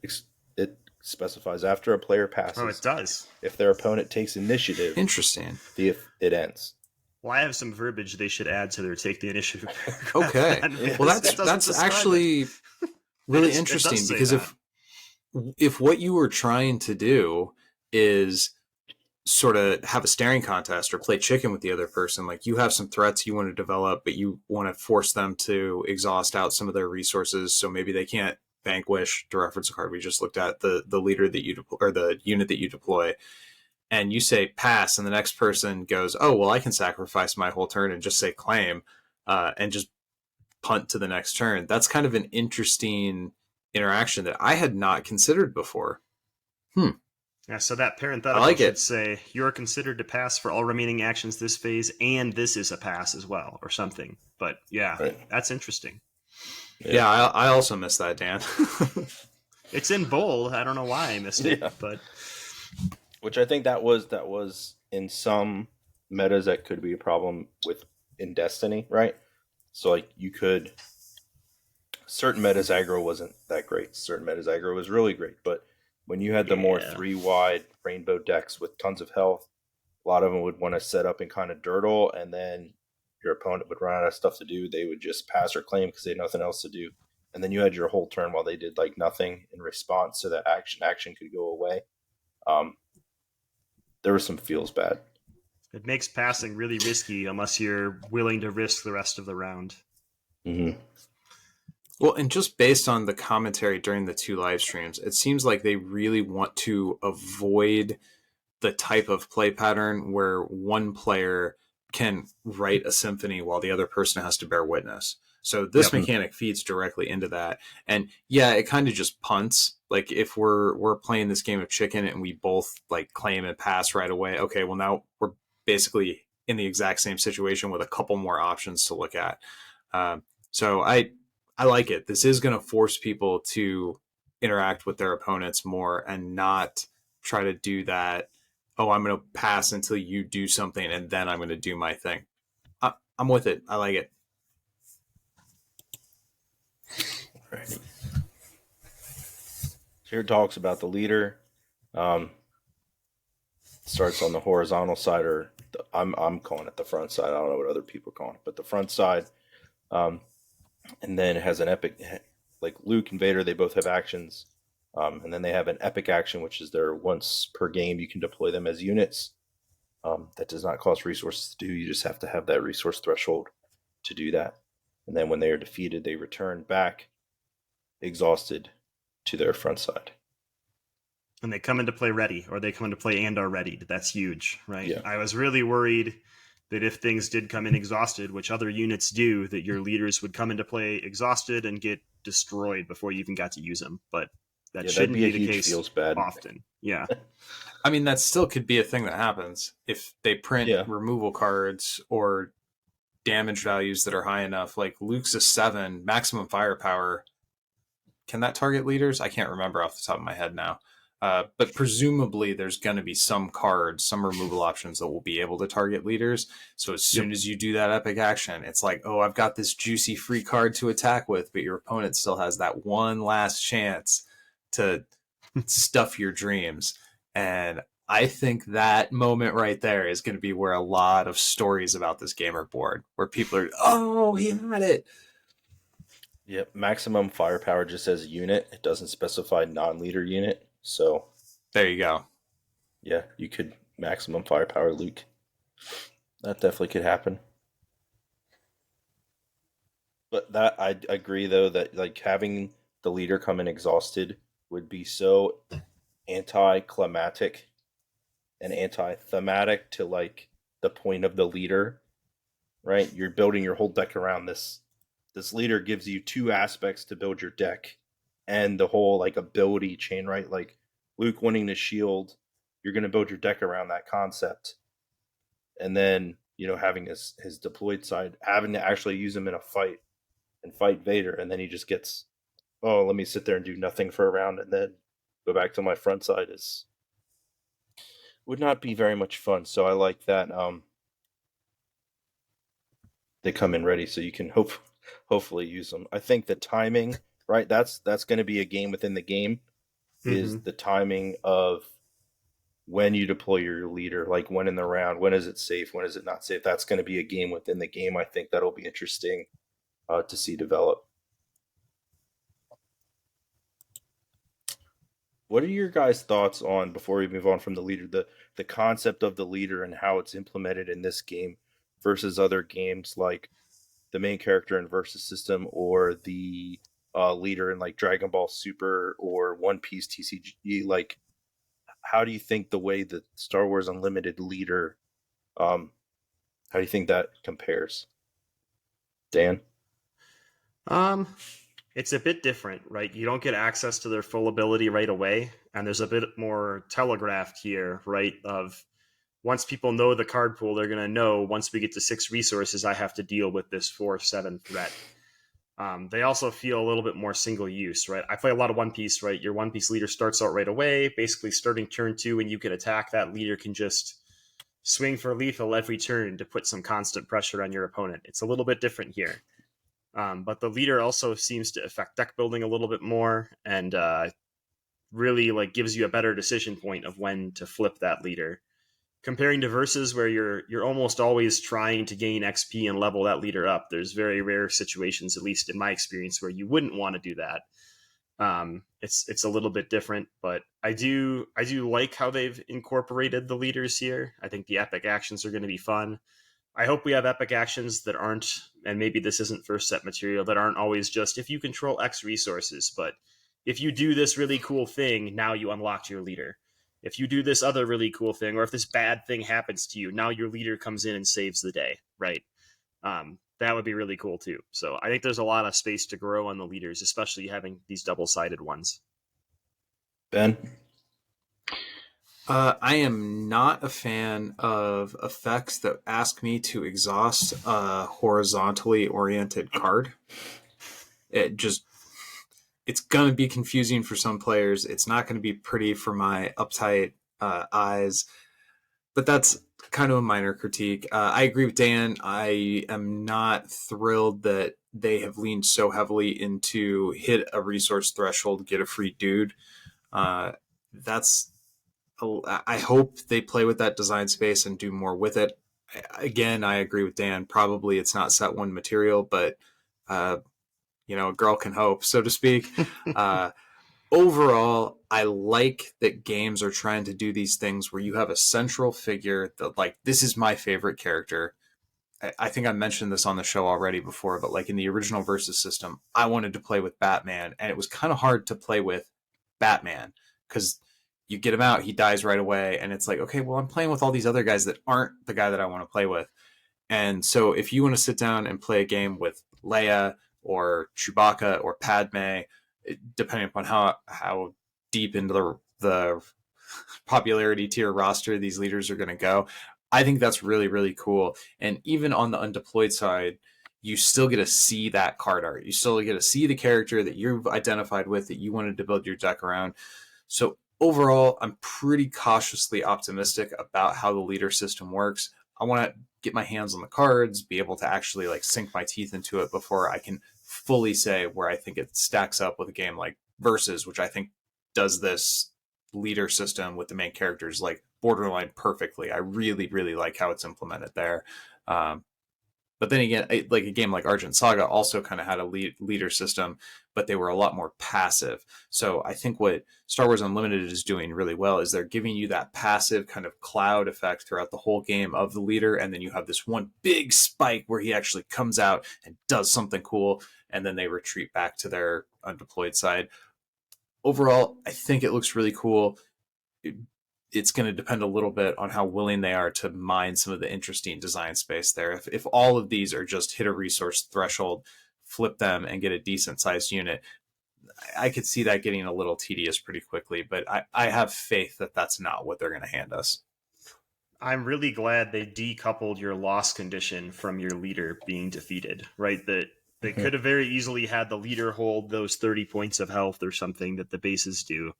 specifies after a player passes, Oh, it does. if their opponent takes initiative, Interesting. it ends. Well, I have some verbiage they should add to their take the initiative paragraph. Okay. Yeah. Well, It doesn't that's describe actually it. really It interesting does say because that. if what you were trying to do is sort of have a staring contest or play chicken with the other person, like you have some threats you want to develop, but you want to force them to exhaust out some of their resources, so maybe they can't vanquish, to reference a card we just looked at, the leader that you deploy or the unit that you deploy, and you say pass, and the next person goes, oh well, I can sacrifice my whole turn and just say claim, and just punt to the next turn. That's kind of an interesting interaction that I had not considered before. Yeah, so that parenthetical I like should it. say you are considered to pass for all remaining actions this phase, and this is a pass as well, or something. But yeah, Right. that's interesting. Yeah, I also missed that, Dan. It's in bold. I don't know why I missed it, Yeah. but Which I think that was in some metas that could be a problem with in Destiny, right? So like you could certain metas aggro wasn't that great. Certain metas aggro was really great, but when you had the more Yeah. 3 wide rainbow decks with tons of health, a lot of them would want to set up and kind of dirtle, and then your opponent would run out of stuff to do. They would just pass or claim because they had nothing else to do, and then you had your whole turn while they did like nothing in response, so that action could go away. There was some feels bad. it makes passing really risky unless you're willing to risk the rest of the round. Mm-hmm. Well, and just based on the commentary during the 2 live streams, it seems like they really want to avoid the type of play pattern where one player can write a symphony while the other person has to bear witness. So this mechanic feeds directly into that. And yeah, it kind of just punts. Like if we're playing this game of chicken and we both like claim and pass right away, okay, well now we're basically in the exact same situation with a couple more options to look at. So I like it. This is going to force people to interact with their opponents more and not try to do that. Oh, I'm going to pass until you do something and then I'm going to do my thing. I'm with it. I like it. Right. Here it talks about the leader. Starts on the horizontal side, or I'm calling it the front side. I don't know what other people are calling it, but the front side. And then it has an epic, like Luke and Vader. They both have actions, and then they have an epic action, which is their once per game. You can deploy them as units. That does not cost resources to do. You just have to have that resource threshold to do that. And then when they are defeated, they return back exhausted to their front side. And they come into play ready, or they come into play and are readied. That's huge, right? Yeah. I was really worried that if things did come in exhausted, which other units do, that your leaders would come into play exhausted and get destroyed before you even got to use them. But that shouldn't be the case feels bad. often. Yeah. I mean, that still could be a thing that happens if they print removal cards or damage values that are high enough. Like Luke's a 7, maximum firepower. Can that target leaders? I can't remember off the top of my head now. But presumably there's going to be some cards, some removal options that will be able to target leaders. So as soon as you do that epic action, it's like, oh, I've got this juicy free card to attack with, but your opponent still has that one last chance to stuff your dreams. And I think that moment right there is going to be where a lot of stories about this game are born, where people are, oh, he had it. Yep, maximum firepower just says unit. It doesn't specify non-leader unit. So there you go. Yeah, you could maximum firepower Luke. That definitely could happen. But that I agree though that like having the leader come in exhausted would be so anticlimactic and anti-thematic to like the point of the leader, right? You're building your whole deck around this. This leader gives you 2 aspects to build your deck and the whole like ability chain, right? Like Luke winning the shield, you're going to build your deck around that concept. And then, having his deployed side, having to actually use him in a fight and fight Vader. And then he just gets, oh, let me sit there and do nothing for a round and then go back to my front side would not be very much fun. So I like that they come in ready so you can hopefully use them. I think the timing, right? That's going to be a game within the game. is Mm-hmm. the timing of when you deploy your leader, like when in the round, when is it safe, when is it not safe. That's going to be a game within the game. I think that'll be interesting to see develop. What are your guys' thoughts on, before we move on from the leader, the concept of the leader and how it's implemented in this game versus other games like the main character in Versus System, or the leader in like Dragon Ball Super or One Piece TCG? Like, how do you think the way the Star Wars Unlimited leader, um, how do you think that compares, Dan? Um, it's a bit different, right? You don't get access to their full ability right away, and there's a bit more telegraphed here, right? Of once people know the card pool, they're going to know once we get to 6 resources, I have to deal with this 4/7 threat. They also feel a little bit more single use, right? I play a lot of One Piece, right? Your One Piece leader starts out right away, basically starting turn 2, and you can attack. That leader can just swing for lethal every turn to put some constant pressure on your opponent. It's a little bit different here. But the leader also seems to affect deck building a little bit more, and really like gives you a better decision point of when to flip that leader. Comparing to versus, where you're almost always trying to gain XP and level that leader up, there's very rare situations, at least in my experience, where you wouldn't want to do that. It's a little bit different, but I do like how they've incorporated the leaders here. I think the epic actions are going to be fun. I hope we have epic actions that aren't, and maybe this isn't first set material, that aren't always just if you control X resources, but if you do this really cool thing, now you unlocked your leader. If you do this other really cool thing, or if this bad thing happens to you, now your leader comes in and saves the day, right? That would be really cool too. So I think there's a lot of space to grow on the leaders, especially having these double-sided ones. Ben? I am not a fan of effects that ask me to exhaust a horizontally oriented card. It's going to be confusing for some players. It's not going to be pretty for my uptight eyes, but that's kind of a minor critique. I agree with Dan. I am not thrilled that they have leaned so heavily into hit a resource threshold, get a free dude. That's I hope they play with that design space and do more with it. Again, I agree with Dan. Probably it's not set one material, but a girl can hope, so to speak. Overall, I like that games are trying to do these things where you have a central figure that, like, this is my favorite character. I think I mentioned this on the show already before, but like in the original Versus system, I wanted to play with Batman, and it was kind of hard to play with Batman because you get him out, he dies right away, and it's like, okay, well, I'm playing with all these other guys that aren't the guy that I want to play with. And so if you want to sit down and play a game with Leia or Chewbacca or Padme, depending upon how deep into the popularity tier roster these leaders are going to go, I think that's really, really cool. And even on the undeployed side, you still get to see that card art. You still get to see the character that you've identified with, that you wanted to build your deck around. So overall, I'm pretty cautiously optimistic about how the leader system works. I want to get my hands on the cards, be able to actually like sink my teeth into it before I can fully say where I think it stacks up with a game like Versus, which I think does this leader system with the main characters like borderline perfectly. I really, really like how it's implemented there. But then again, like a game like Argent Saga also kind of had a leader system, but they were a lot more passive. So I think what Star Wars Unlimited is doing really well is they're giving you that passive kind of cloud effect throughout the whole game of the leader, and then you have this one big spike where he actually comes out and does something cool, and then they retreat back to their undeployed side. Overall, I think it looks really cool. It's going to depend a little bit on how willing they are to mine some of the interesting design space there. If all of these are just hit a resource threshold, flip them, and get a decent sized unit, I could see that getting a little tedious pretty quickly. But I have faith that that's not what they're going to hand us. I'm really glad they decoupled your loss condition from your leader being defeated, right? That they could have very easily had the leader hold those 30 points of health or something that the bases do.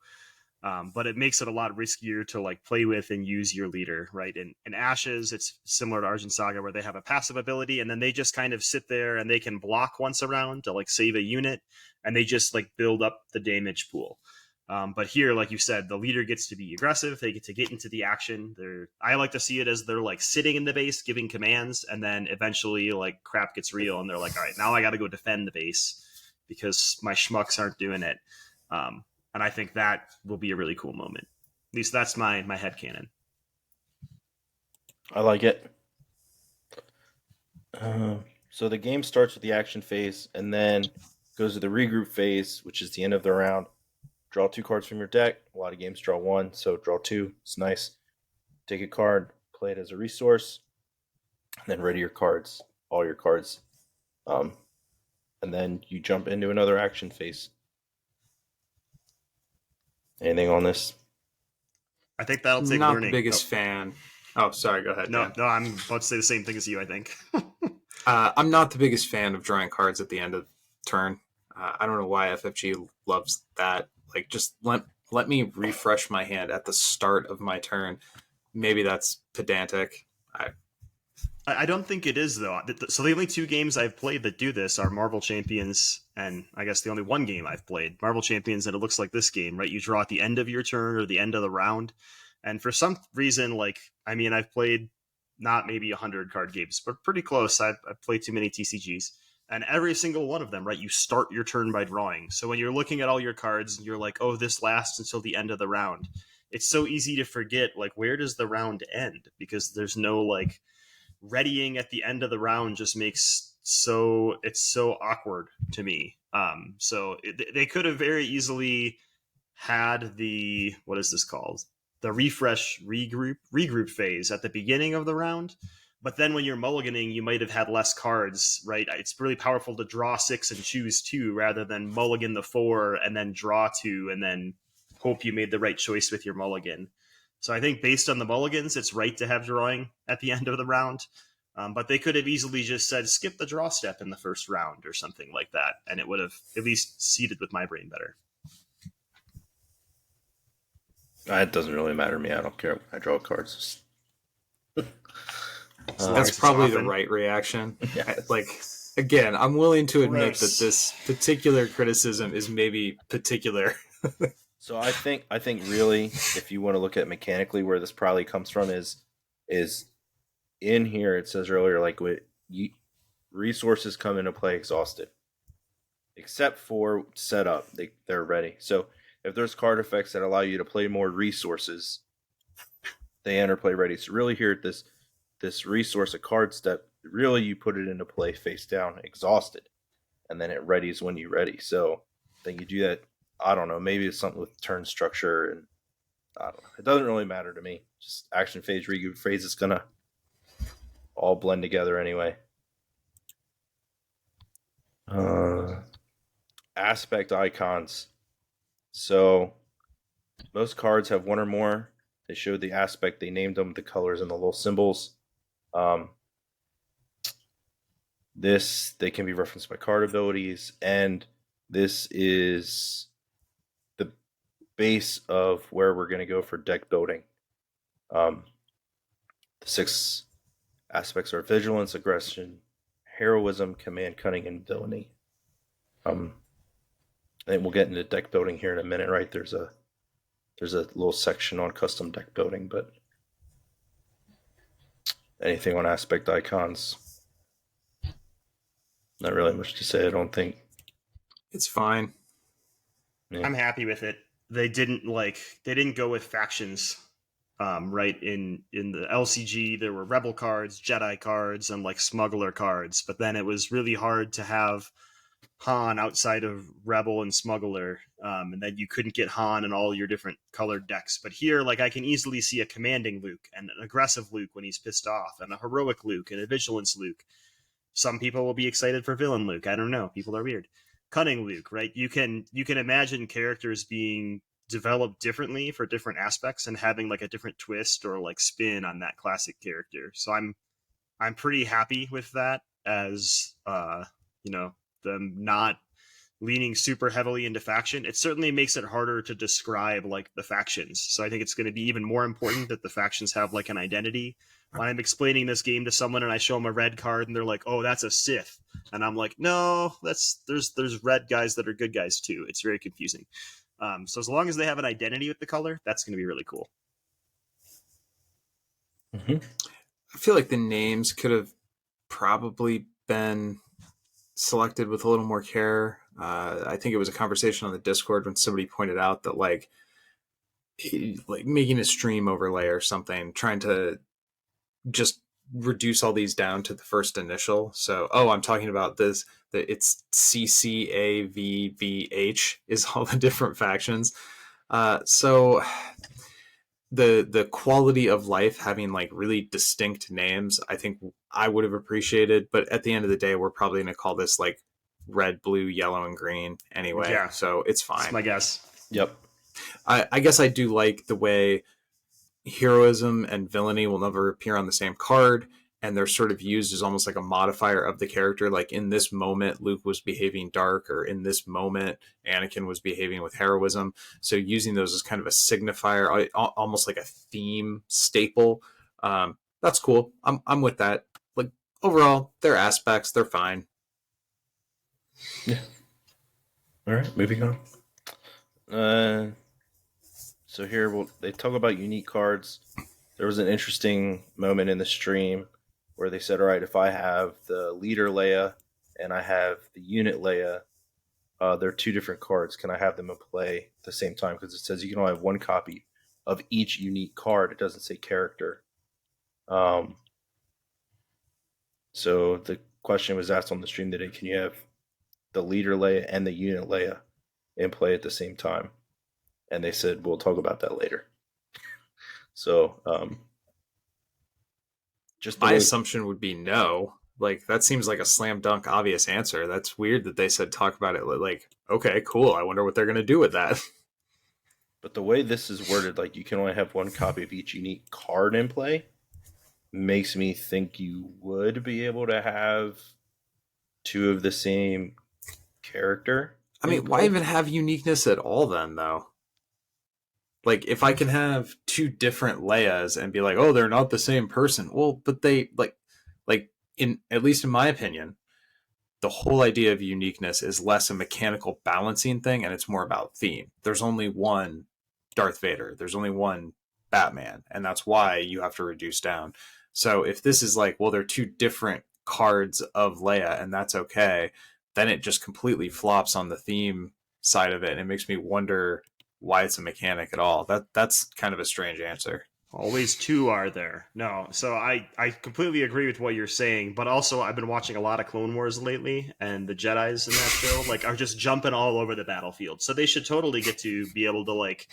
But it makes it a lot riskier to like play with and use your leader, right? In Ashes, it's similar to Argent Saga where they have a passive ability and then they just kind of sit there and they can block once around to like save a unit and they just like build up the damage pool. But here, like you said, the leader gets to be aggressive. They get to get into the action. I like to see it as they're like sitting in the base, giving commands, and then eventually like crap gets real, and they're like, all right, now I got to go defend the base because my schmucks aren't doing it. And I think that will be a really cool moment. At least that's my headcanon. I like it. So the game starts with the action phase and then goes to the regroup phase, which is the end of the round. Draw 2 cards from your deck. A lot of games draw 1, so draw 2. It's nice. Take a card, play it as a resource, and then ready your cards, all your cards. And then you jump into another action phase. Anything on this? I think that'll take Not learning. the biggest fan. Oh, sorry. Go ahead. No, Dan. no, I'm about to say the same thing as you, I think. I'm not the biggest fan of drawing cards at the end of turn. I don't know why FFG loves that. Like, just let me refresh my hand at the start of my turn. Maybe that's pedantic. I don't think it is, though. So the only 2 games I've played that do this are Marvel Champions, and I guess the only 1 game I've played, Marvel Champions, and it looks like this game, right? You draw at the end of your turn or the end of the round. And for some reason, like, I mean, I've played not maybe 100 card games, but pretty close. I've played too many TCGs. And every single one of them, right, you start your turn by drawing. So when you're looking at all your cards and you're like, oh, this lasts until the end of the round, it's so easy to forget, like, where does the round end? Because there's no, like, readying at the end of the round just makes it's so awkward to me. They could have very easily had the, what is this called? The refresh regroup phase at the beginning of the round. But then when you're mulliganing, you might have had less cards, right? It's really powerful to draw 6 and choose 2 rather than mulligan the 4 and then draw 2 and then hope you made the right choice with your mulligan. So I think based on the mulligans, it's right to have drawing at the end of the round. But they could have easily just said, skip the draw step in the first round or something like that. And it would have at least seated with my brain better. It doesn't really matter to me. I don't care when I draw cards. That's probably the right reaction. Yeah. Like, again, I'm willing to admit Gross. that this particular criticism is maybe particular. So I think really, if you want to look at mechanically where this probably comes from is in here. It says earlier, like, resources come into play exhausted, except for setup. They're ready. So if there's card effects that allow you to play more resources, they enter play ready. So really here at this resource, a card step, really you put it into play face down, exhausted, and then it readies when you're ready. So I think you do that. I don't know. Maybe it's something with turn structure, and I don't know. It doesn't really matter to me. Just action phase, regroup phase is gonna all blend together anyway. Aspect icons. So most cards have 1 or more. They showed the aspect. They named them, the colors and the little symbols. They can be referenced by card abilities, and this is the base of where we're going to go for deck building. The 6 aspects are vigilance, aggression, heroism, command, cunning, and villainy. I think we'll get into deck building here in a minute, right? There's a little section on custom deck building, but anything on aspect icons? Not really much to say, I don't think. It's fine. Yeah. I'm happy with it. They didn't go with factions. Right, in the LCG there were rebel cards, Jedi cards, and like smuggler cards, but then it was really hard to have Han outside of rebel and smuggler, and then you couldn't get Han in all your different colored decks. But here, like, I can easily see a commanding Luke and an aggressive Luke when he's pissed off, and a heroic Luke and a vigilance Luke. Some people will be excited for villain Luke. I don't know. People are weird. Cunning Luke, right? You can imagine characters being developed differently for different aspects and having like a different twist or like spin on that classic character. So I'm pretty happy with that, as them not leaning super heavily into faction. It certainly makes it harder to describe like the factions. So I think it's going to be even more important that the factions have like an identity. When I'm explaining this game to someone and I show them a red card and they're like, "Oh, that's a Sith," and I'm like, "No, there's red guys that are good guys too." It's very confusing. So as long as they have an identity with the color, that's going to be really cool. Mm-hmm. I feel like the names could have probably been selected with a little more care. I think it was a conversation on the Discord when somebody pointed out that like making a stream overlay or something, trying to just reduce all these down to the first initial. So, I'm talking about this. It's CCAVVH is all the different factions. So the quality of life having like really distinct names, I think I would have appreciated. But at the end of the day, we're probably going to call this like red, blue, yellow, and green anyway. Yeah. So it's That's fine. my guess. Yep. I guess I do like the way heroism and villainy will never appear on the same card, and they're sort of used as almost like a modifier of the character. Like in this moment, Luke was behaving dark, or in this moment, Anakin was behaving with heroism. So using those as kind of a signifier, almost like a theme staple. That's cool. I'm with that. Like overall, their aspects, they're fine. Yeah. All right, moving on. So here they talk about unique cards. There was an interesting moment in the stream where they said, all right, if I have the leader Leia and I have the unit Leia, they're two different cards. Can I have them in play at the same time? Because it says you can only have one copy of each unique card. It doesn't say character. So the question was asked on the stream today, can you have the leader Leia and the unit Leia in play at the same time? And they said, we'll talk about that later. So, just my assumption would be no. Like that seems like a slam dunk obvious answer. That's weird that they said talk about it. Like, okay, cool. I wonder what they're gonna do with that. But the way this is worded, like you can only have one copy of each unique card in play, makes me think you would be able to have two of the same character. I mean, why even have uniqueness at all then, though? Like, if I can have two different Leias and be like, oh, they're not the same person. Well, but they, like in, at least in my opinion, the whole idea of uniqueness is less a mechanical balancing thing and it's more about theme. There's only one Darth Vader. There's only one Batman. And that's why you have to reduce down. So if this is like, well, they're two different cards of Leia and that's okay, then it just completely flops on the theme side of it. And it makes me wonder why it's a mechanic at all. That's kind of a strange answer. Always two are there. No, so I completely agree with what you're saying, but also I've been watching a lot of Clone Wars lately, and the Jedis in that show like are just jumping all over the battlefield. So they should totally get to be able to like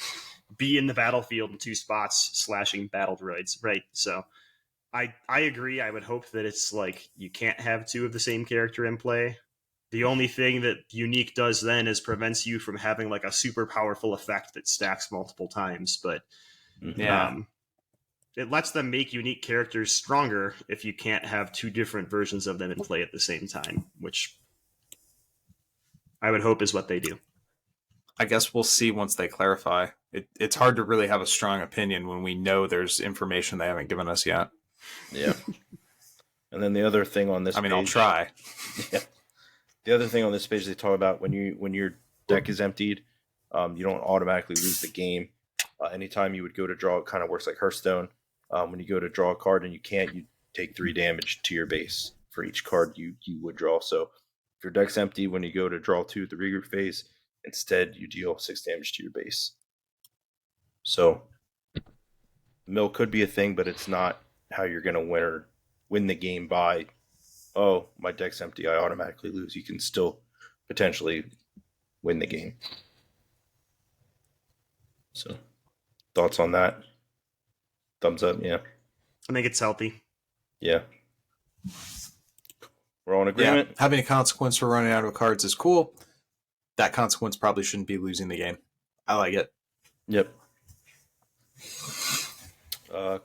be in the battlefield in two spots, slashing battle droids, right? So I agree. I would hope that it's like you can't have two of the same character in play. The only thing that unique does then is prevents you from having like a super powerful effect that stacks multiple times, but Yeah. It lets them make unique characters stronger if you can't have two different versions of them in play at the same time, which I would hope is what they do. I guess we'll see once they clarify. It's hard to really have a strong opinion when we know there's information they haven't given us yet. Yeah. And then the other thing on this I mean, page, I'll try. Yeah. The other thing on this page they talk about when your deck is emptied, you don't automatically lose the game. Anytime you would go to draw, it kind of works like Hearthstone. When you go to draw a card and you can't, you take 3 damage to your base for each card you would draw. So if your deck's empty, when you go to draw 2 at the regroup phase, instead you deal 6 damage to your base. So mill could be a thing, but it's not how you're going to win the game by, oh, my deck's empty, I automatically lose. You can still potentially win the game. So thoughts on that? Thumbs up, yeah. I think it's healthy. Yeah. We're all in agreement? Yeah, having a consequence for running out of cards is cool. That consequence probably shouldn't be losing the game. I like it. Yep.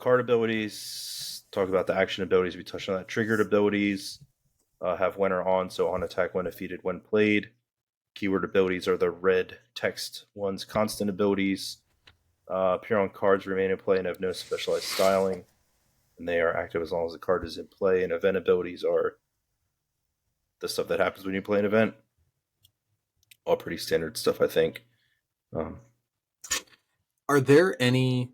Card abilities. Talk about the action abilities. We touched on that. Triggered abilities have when or on, so on attack when defeated, when played. Keyword abilities are the red text ones. Constant abilities appear on cards, remain in play, and have no specialized styling. And they are active as long as the card is in play. And event abilities are the stuff that happens when you play an event. All pretty standard stuff, I think. Um, Are there any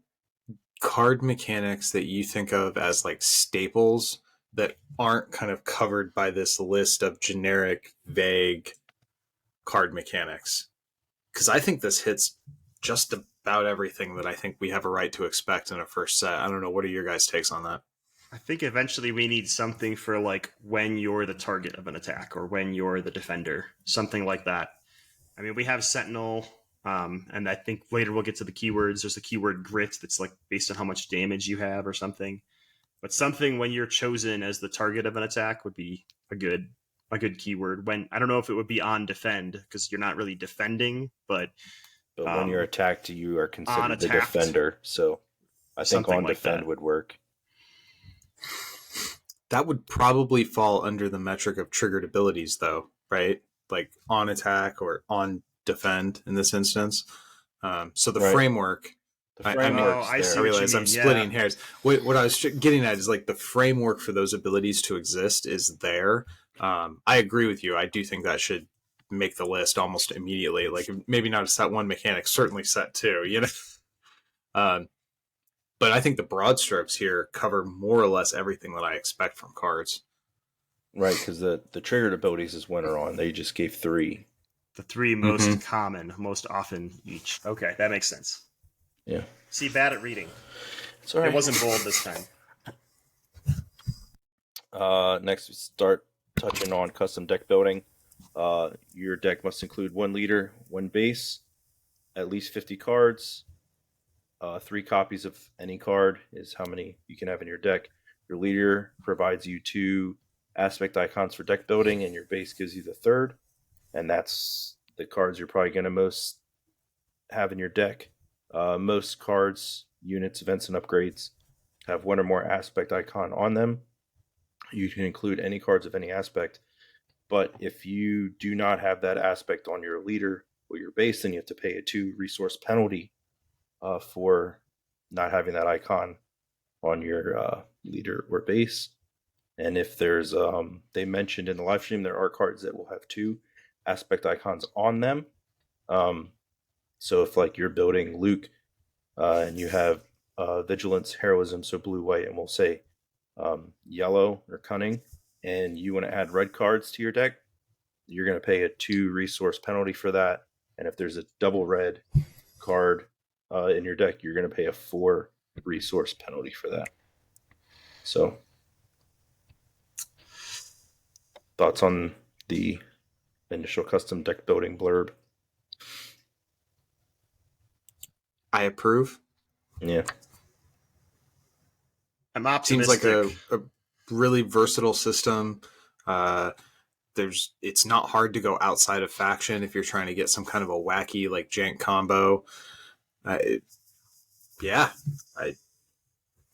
card mechanics that you think of as like staples that aren't kind of covered by this list of generic, vague card mechanics? Because I think this hits just about everything that I think we have a right to expect in a first set. I don't know. What are your guys' takes on that? I think eventually we need something for like when you're the target of an attack or when you're the defender, something like that. I mean, we have Sentinel, and I think later we'll get to the keywords. There's the keyword grit that's like based on how much damage you have or something. But something when you're chosen as the target of an attack would be a good keyword. When I don't know if it would be on defend because you're not really defending, but when you're attacked, you are considered the attacked, defender. So I think something on like defend that would work. That would probably fall under the metric of triggered abilities, though, right? Like on attack or on defend in this instance. So the Right. framework. The I framework's I see there. I what you realize I'm mean, splitting yeah. hairs. What I was getting at is like the framework for those abilities to exist is there. I agree with you. I do think that should make the list almost immediately. Like maybe not a set one mechanic, certainly set two. You know, but I think the broad strokes here cover more or less everything that I expect from cards. Right, because the triggered abilities is winter on. They just gave 3. The 3 most common, most often each. Okay, that makes sense. Yeah. See, bad at reading. It's all right. It wasn't bold this time. Next, we start touching on custom deck building. Your deck must include 1 leader, 1 base, at least 50 cards. 3 copies of any card is how many you can have in your deck. Your leader provides you 2 aspect icons for deck building, and your base gives you the 3rd. And that's the cards you're probably going to most have in your deck. Most cards, units, events, and upgrades have 1 or more aspect icon on them. You can include any cards of any aspect, but if you do not have that aspect on your leader or your base, then you have to pay a 2 resource penalty for not having that icon on your leader or base. And if there's, they mentioned in the live stream, there are cards that will have 2 aspect icons on them. So if like you're building Luke and you have vigilance, heroism, so blue, white, and we'll say yellow or cunning, and you want to add red cards to your deck, you're going to pay a 2 resource penalty for that. And if there's a double red card in your deck, you're going to pay a 4 resource penalty for that. So, thoughts on the initial custom deck building blurb? I approve. Yeah. I'm Seems optimistic. like a really versatile system. It's not hard to go outside of faction if you're trying to get some kind of a wacky like Jank combo.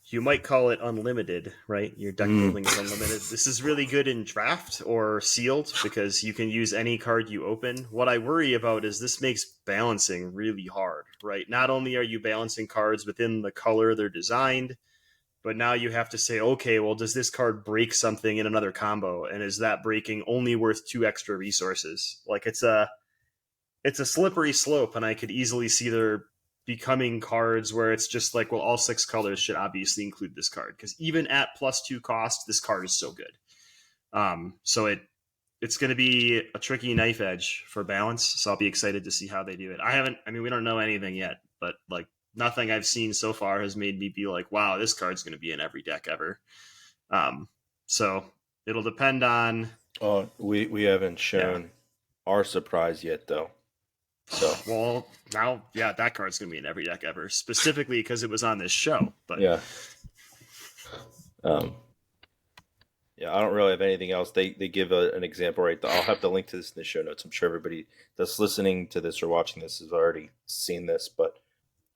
You might call it unlimited, right? Your deck building is unlimited. This is really good in draft or sealed because you can use any card you open. What I worry about is this makes balancing really hard, right? Not only are you balancing cards within the color they're designed, but now you have to say, okay, well, does this card break something in another combo? And is that breaking only worth 2 extra resources? Like it's a slippery slope, and I could easily see there becoming cards where it's just like, well, all 6 colors should obviously include this card because even at +2 cost, this card is so good. So it's going to be a tricky knife edge for balance. So I'll be excited to see how they do it. We don't know anything yet, but like nothing I've seen so far has made me be like, wow, this card's going to be in every deck ever. So it'll depend on. Oh, we haven't shown our surprise yet, though. So well, now, yeah, that card's gonna be in every deck ever, specifically because it was on this show. But yeah, I don't really have anything else. They give an example right there. I'll have the link to this in the show notes. I'm sure everybody that's listening to this or watching this has already seen this, but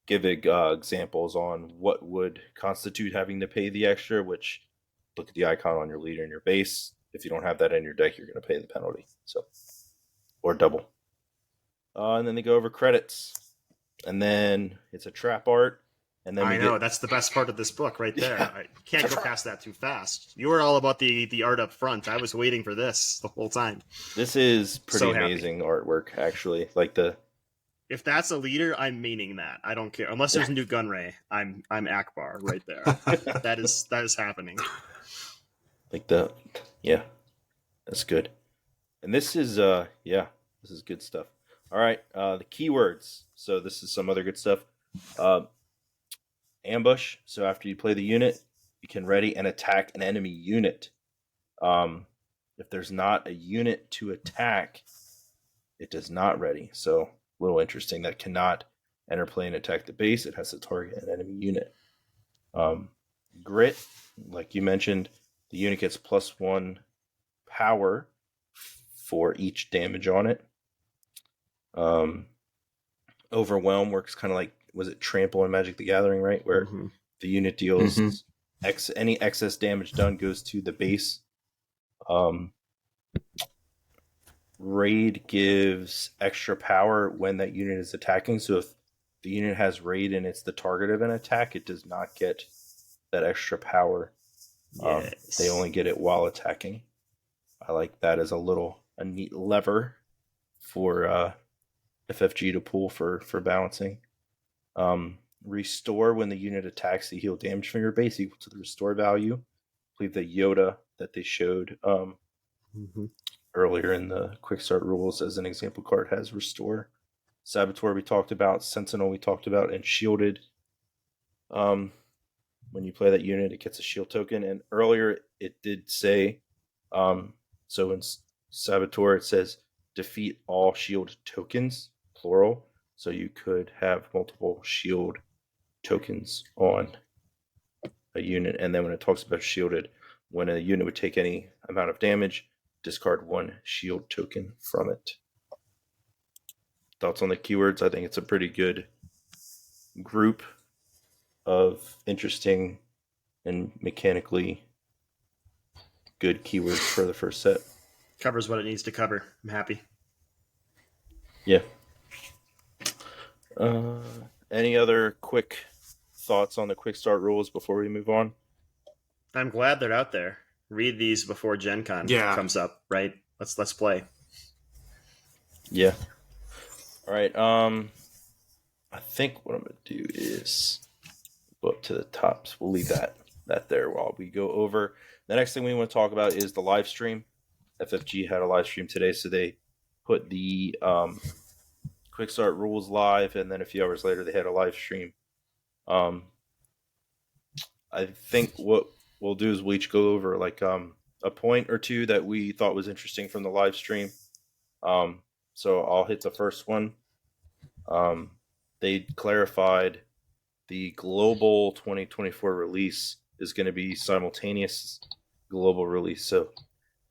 give examples on what would constitute having to pay the extra. Which look at the icon on your leader and your base. If you don't have that in your deck, you're going to pay the penalty. So or double. And then they go over credits, and then it's a trap art, and then I know that's the best part of this book right there. Yeah. I can't go past that too fast. You were all about the art up front. I was waiting for this the whole time. This is pretty So happy. amazing artwork, actually. Like the If that's a leader, I'm meaning that. I don't care. Unless there's a new gun ray, I'm Akbar right there. that is happening. Like yeah, that's good. And this is this is good stuff. All right, the keywords. So this is some other good stuff. Ambush. So after you play the unit, you can ready and attack an enemy unit. If there's not a unit to attack, it does not ready. So a little interesting. That cannot enter play and attack the base. It has to target an enemy unit. Grit, like you mentioned, the unit gets +1 power for each damage on it. Overwhelm works kind of like, was it Trample in Magic the Gathering, right? Where the unit deals any excess damage done goes to the base. Raid gives extra power when that unit is attacking. So if the unit has raid and it's the target of an attack, it does not get that extra power. Yes. They only get it while attacking. I like that as a neat lever for FFG to pull for balancing. Restore, when the unit attacks, the heal damage from your base equal to the restore value. I believe the Yoda that they showed earlier in the quick start rules as an example card has restore. Saboteur we talked about, Sentinel we talked about, and Shielded. When you play that unit, it gets a shield token. And earlier it did say, so in Saboteur it says defeat all shield tokens, plural. So you could have multiple shield tokens on a unit. And then when it talks about shielded, when a unit would take any amount of damage, discard 1 shield token from it. Thoughts on the keywords? I think it's a pretty good group of interesting and mechanically good keywords for the first set. Covers what it needs to cover. I'm happy. Yeah. Any other quick thoughts on the quick start rules before we move on? I'm glad they're out there. Read these before Gen Con comes up, right? Let's play. Yeah. All right. I think what I'm gonna do is go up to the top. So we'll leave that there while we go over. The next thing we want to talk about is the live stream. FFG had a live stream today, so they put the quick start rules live, and then a few hours later they had a live stream. I think what we'll do is we'll each go over like a point or two that we thought was interesting from the live stream. So I'll hit the first one. They clarified the global 2024 release is going to be simultaneous global release. So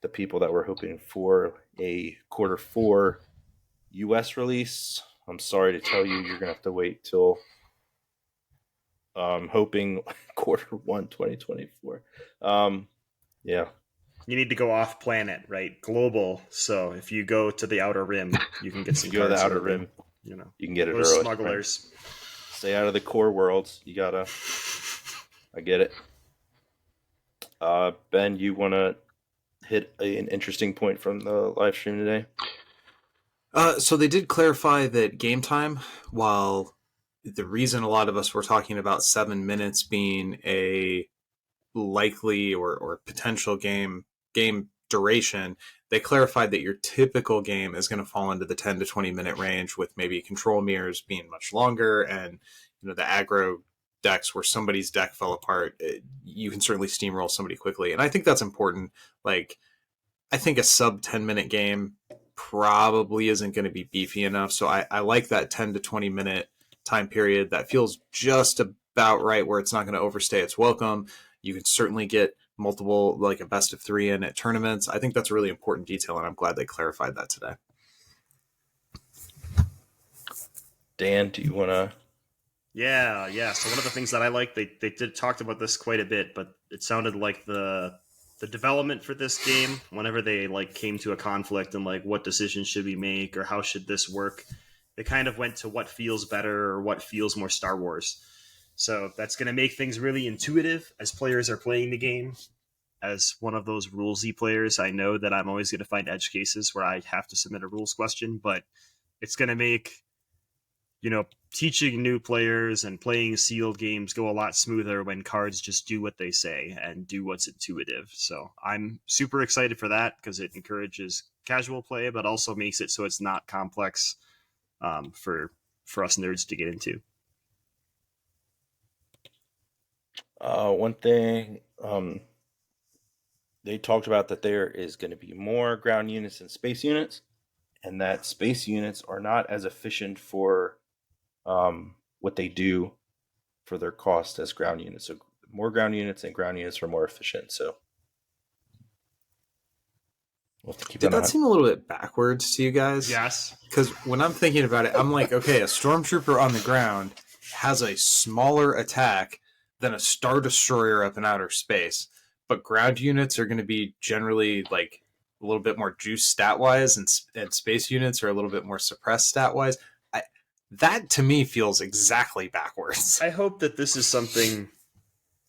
the people that were hoping for a Q4 US release, I'm sorry to tell you, you're going to have to wait till hoping Q1 2024. Yeah. You need to go off planet, right? Global. So if you go to the outer rim, you can get some. You go to the outer early, rim, you know, you can get it those early. smugglers. Right? Stay out of the core worlds. You gotta. I get it. Ben, you want to hit an interesting point from the live stream today? So they did clarify that game time, while the reason a lot of us were talking about 7 minutes being a likely or potential game duration, they clarified that your typical game is going to fall into the 10 to 20 minute range, with maybe control mirrors being much longer, and the aggro decks where somebody's deck fell apart, you can certainly steamroll somebody quickly. And I think that's important. Like, I think a sub 10 minute game probably isn't going to be beefy enough. So I like that 10 to 20 minute time period. That feels just about right, where it's not going to overstay its welcome. You can certainly get multiple, like a best of 3 in at tournaments. I think that's a really important detail, and I'm glad they clarified that today. Dan, do you want to? Yeah. So one of the things that I like, they did talked about this quite a bit, but it sounded like the development for this game, whenever they like came to a conflict and like what decisions should we make or how should this work, they kind of went to what feels better or what feels more Star Wars. So that's going to make things really intuitive as players are playing the game. As one of those rulesy players, I know that I'm always going to find edge cases where I have to submit a rules question, but it's going to make teaching new players and playing sealed games go a lot smoother when cards just do what they say and do what's intuitive. So I'm super excited for that because it encourages casual play, but also makes it so it's not complex for us nerds to get into. One thing they talked about that there is going to be more ground units and space units, and that space units are not as efficient for what they do for their cost as ground units. So more ground units and ground units are more efficient. So we'll have to keep Did an eye that on. seem a little bit backwards to you guys? Yes. Because when I'm thinking about it, I'm like, okay, a stormtrooper on the ground has a smaller attack than a Star Destroyer up in outer space, but ground units are going to be generally like a little bit more juice stat wise, and space units are a little bit more suppressed stat wise. That to me feels exactly backwards. I hope that this is something.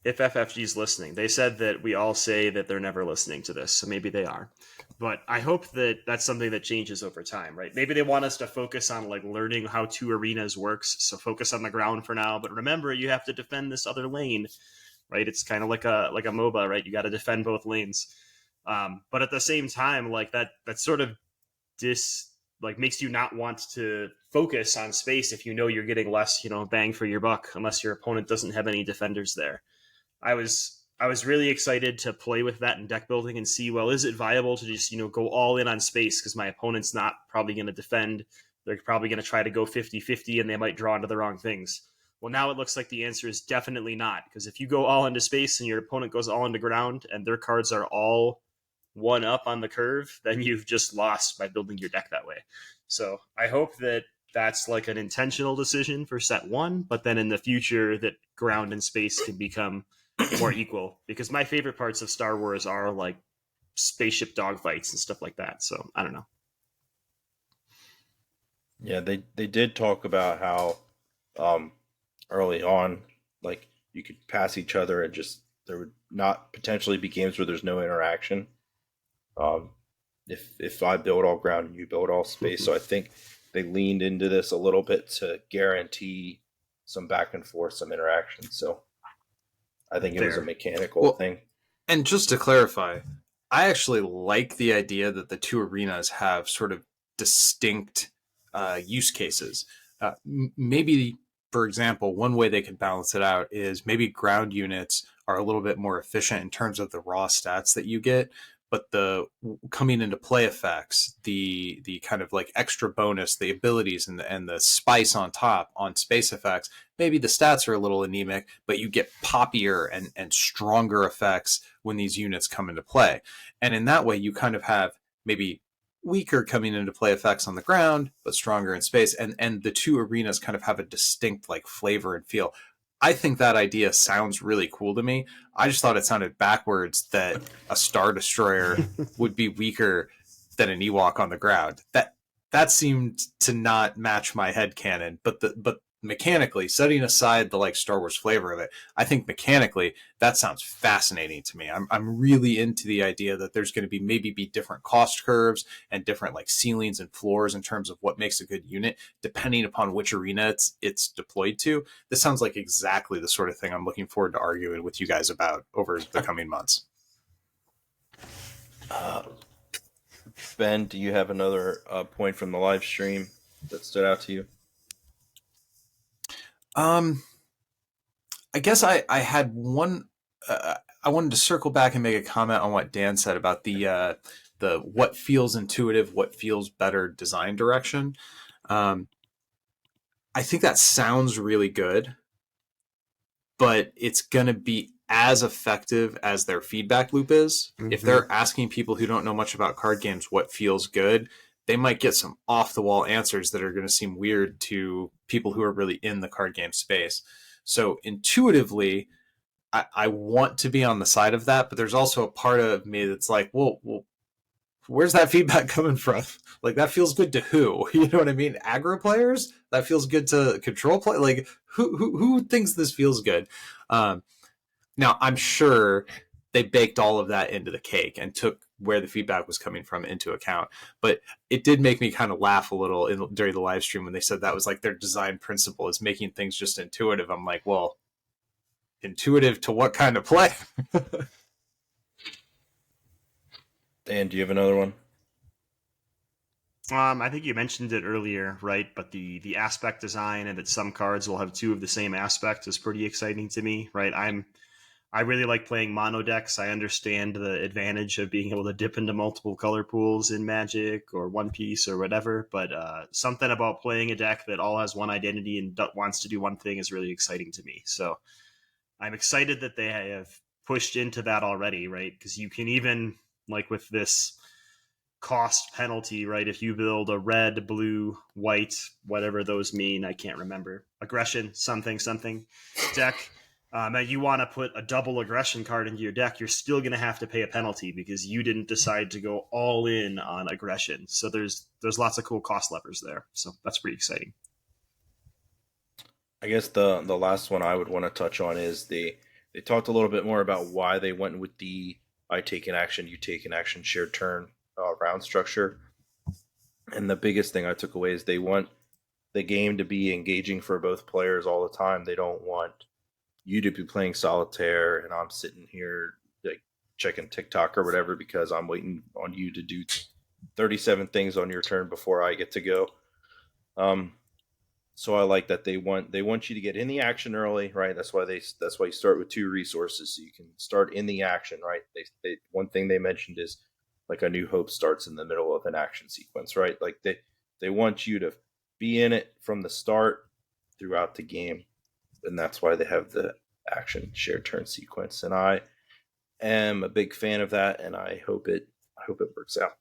If FFG's listening, they said that we all say that they're never listening to this, so maybe they are. But I hope that that's something that changes over time, right? Maybe they want us to focus on like learning how 2 arenas works, so focus on the ground for now. But remember, you have to defend this other lane, right? It's kind of like a MOBA, right? You got to defend both lanes. But at the same time, like that sort of makes you not want to focus on space if you know you're getting less, bang for your buck, unless your opponent doesn't have any defenders there. I was really excited to play with that in deck building and see, well, is it viable to just, go all in on space because my opponent's not probably going to defend. They're probably going to try to go 50-50 and they might draw into the wrong things. Well, now it looks like the answer is definitely not, because if you go all into space and your opponent goes all into ground and their cards are all one up on the curve, then you've just lost by building your deck that way. So I hope that that's like an intentional decision for set 1, but then in the future that ground and space can become more equal, because my favorite parts of Star Wars are like spaceship dogfights and stuff like that. So I don't know. Yeah, they did talk about how early on, like you could pass each other and just there would not potentially be games where there's no interaction. If I build all ground and you build all space, so I think they leaned into this a little bit to guarantee some back and forth, some interaction. So I think it was a mechanical thing. And just to clarify, I actually like the idea that the 2 arenas have sort of distinct use cases. Maybe, for example, one way they could balance it out is maybe ground units are a little bit more efficient in terms of the raw stats that you get, but the coming into play effects, the kind of like extra bonus, the abilities and the spice on top on space effects, maybe the stats are a little anemic, but you get poppier and stronger effects when these units come into play. And in that way, you kind of have maybe weaker coming into play effects on the ground, but stronger in space. And the 2 arenas kind of have a distinct like flavor and feel. I think that idea sounds really cool to me. I just thought it sounded backwards that a Star Destroyer would be weaker than an Ewok on the ground. That seemed to not match my headcanon. But mechanically, setting aside the like Star Wars flavor of it, I think mechanically that sounds fascinating to me. I'm really into the idea that there's going to be different cost curves and different like ceilings and floors in terms of what makes a good unit depending upon which arena it's deployed to. This sounds like exactly the sort of thing I'm looking forward to arguing with you guys about over the coming months. Ben, do you have another point from the live stream that stood out to you? I guess I had one. I wanted to circle back and make a comment on what Dan said about the what feels intuitive, what feels better design direction. I think that sounds really good, but it's going to be as effective as their feedback loop is. Mm-hmm. If they're asking people who don't know much about card games what feels good, they might get some off-the-wall answers that are going to seem weird to people who are really in the card game space. So intuitively, I want to be on the side of that, but there's also a part of me that's like, well, where's that feedback coming from? Like, that feels good to who? You know what I mean? Aggro players? That feels good to control play? Like, who thinks this feels good? Now, I'm sure they baked all of that into the cake and took where the feedback was coming from into account. But it did make me kind of laugh a little during the live stream when they said that was like their design principle is making things just intuitive. I'm like, well, intuitive to what kind of play? Dan, do you have another one? I think you mentioned it earlier, right? But the aspect design and that some cards will have two of the same aspect is pretty exciting to me, right? I really like playing mono decks. I understand the advantage of being able to dip into multiple color pools in Magic or One Piece or whatever, but something about playing a deck that all has one identity and wants to do one thing is really exciting to me. So I'm excited that they have pushed into that already, right? Because you can even, like with this cost penalty, right? If you build a red, blue, white, whatever those mean, I can't remember. Aggression, something deck. And you want to put a double aggression card into your deck, you're still going to have to pay a penalty because you didn't decide to go all in on aggression. So there's lots of cool cost levers there. So that's pretty exciting. I guess the last one I would want to touch on is they talked a little bit more about why they went with the I take an action, you take an action, shared turn round structure. And the biggest thing I took away is they want the game to be engaging for both players all the time. They don't want you to be playing solitaire and I'm sitting here like checking TikTok or whatever because I'm waiting on you to do 37 things on your turn before I get to go. So I like that they want you to get in the action early, right? That's why you start with 2 resources so you can start in the action, right? They one thing they mentioned is like A New Hope starts in the middle of an action sequence, right? Like they want you to be in it from the start throughout the game, and that's why they have the action shared turn sequence. And I am a big fan of that, and I hope it works out.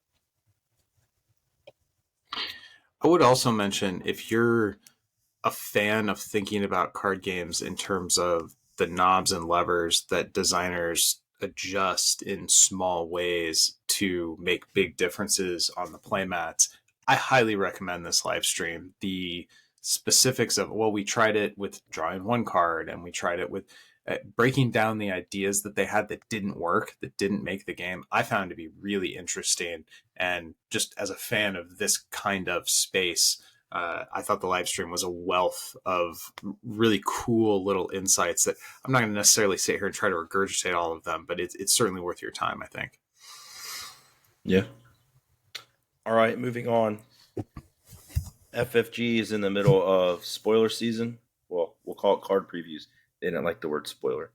I would also mention if you're a fan of thinking about card games in terms of the knobs and levers that designers adjust in small ways to make big differences on the playmats, I highly recommend this live stream. The specifics of, well, we tried it with drawing one card and we tried it with breaking down the ideas that they had that didn't work, that didn't make the game, I found to be really interesting. And just as a fan of this kind of space, I thought the live stream was a wealth of really cool little insights that I'm not going to necessarily sit here and try to regurgitate all of them, but it's certainly worth your time, I think. Yeah. All right, moving on. FFG is in the middle of spoiler season. Well, we'll call it card previews. They didn't like the word spoiler.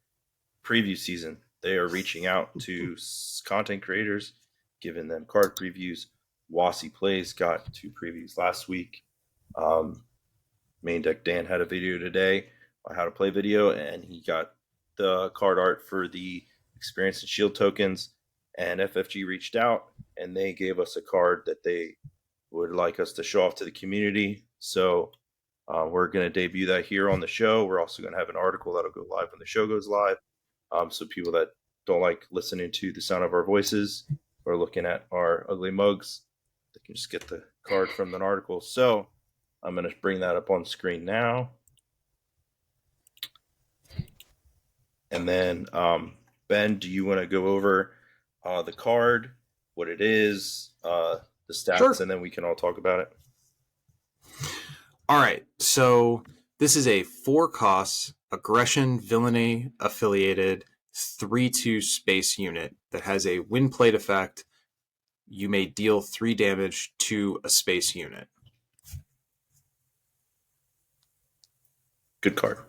Preview season. They are reaching out to content creators, giving them card previews. Wassy Plays got 2 previews last week. Main Deck Dan had a video today on how to play video, and he got the card art for the Experience and Shield tokens. And FFG reached out, and they gave us a card that they would like us to show off to the community. So we're going to debut that here on the show. We're also going to have an article that'll go live when the show goes live. So people that don't like listening to the sound of our voices or looking at our ugly mugs, they can just get the card from an article. So I'm going to bring that up on screen now. And then, Ben, do you want to go over the card, what it is, the stats, Sure. And then we can all talk about it? All right. So this is a 4-cost aggression villainy affiliated 3/2 space unit that has a win plate effect. You may deal 3 damage to a space unit. Good card,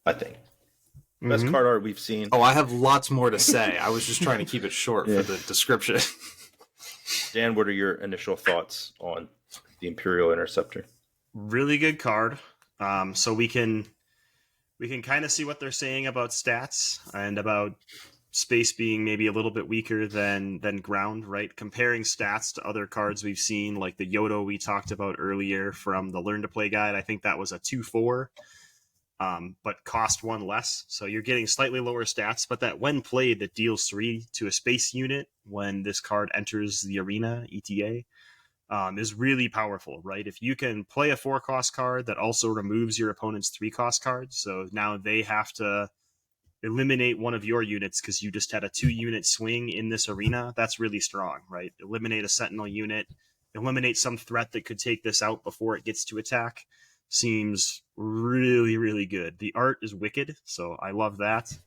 I think. Best card art we've seen. Oh, I have lots more to say. I was just trying to keep it short for the description. Dan, what are your initial thoughts on the Imperial Interceptor? Really good card. So we can kind of see what they're saying about stats and about space being maybe a little bit weaker than ground, right? Comparing stats to other cards we've seen, like the Yodo we talked about earlier from the Learn to Play guide. I think that was a 2/4. But cost 1 less. So you're getting slightly lower stats, but that when played, that deals 3 to a space unit when this card enters the arena, ETA, is really powerful, right? If you can play a 4-cost card that also removes your opponent's 3-cost card, so now they have to eliminate one of your units because you just had a 2-unit swing in this arena, that's really strong, right? Eliminate a sentinel unit, eliminate some threat that could take this out before it gets to attack. Seems really, really good. The art is wicked, so I love that.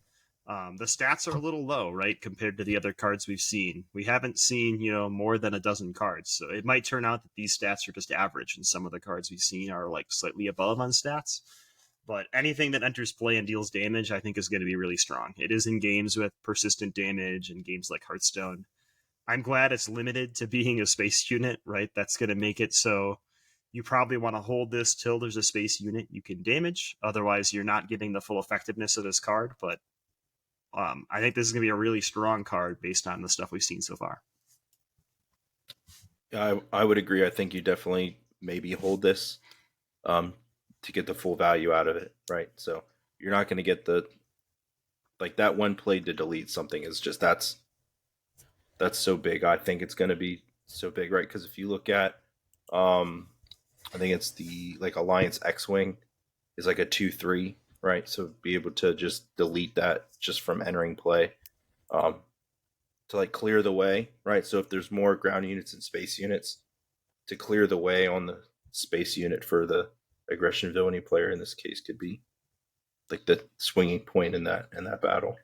The stats are a little low, right, compared to the other cards we've seen. We haven't seen, more than a dozen cards, so it might turn out that these stats are just average, and some of the cards we've seen are like slightly above on stats. But anything that enters play and deals damage, I think, is going to be really strong. It is in games with persistent damage and games like Hearthstone. I'm glad it's limited to being a space unit, right? That's going to make it so you probably want to hold this till there's a space unit you can damage. Otherwise, you're not getting the full effectiveness of this card. But I think this is going to be a really strong card based on the stuff we've seen so far. I would agree. I think you definitely maybe hold this to get the full value out of it, right? So you're not going to get that one play to delete something is just that's so big. I think it's going to be so big, right? Because if you look at, I think it's the Alliance X-Wing is like a 2/3, right? So be able to just delete that just from entering play, to clear the way, right? So if there's more ground units and space units, to clear the way on the space unit for the aggression villainy player in this case could be the swinging point in that battle.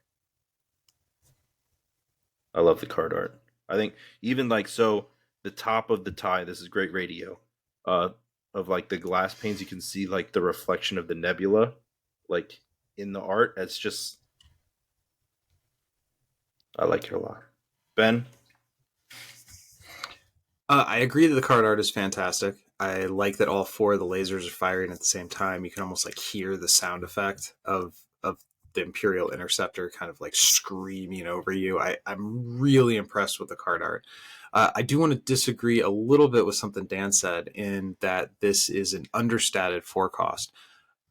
I love the card art. I think even so the top of the tie, this is great radio, of the glass panes, you can see the reflection of the nebula in the art. It's just, I like it a lot. Ben? I agree that the card art is fantastic. I like that all 4 of the lasers are firing at the same time. You can almost hear the sound effect of the Imperial Interceptor kind of screaming over you. I'm really impressed with the card art. I do want to disagree a little bit with something Dan said in that this is an understated 4 cost.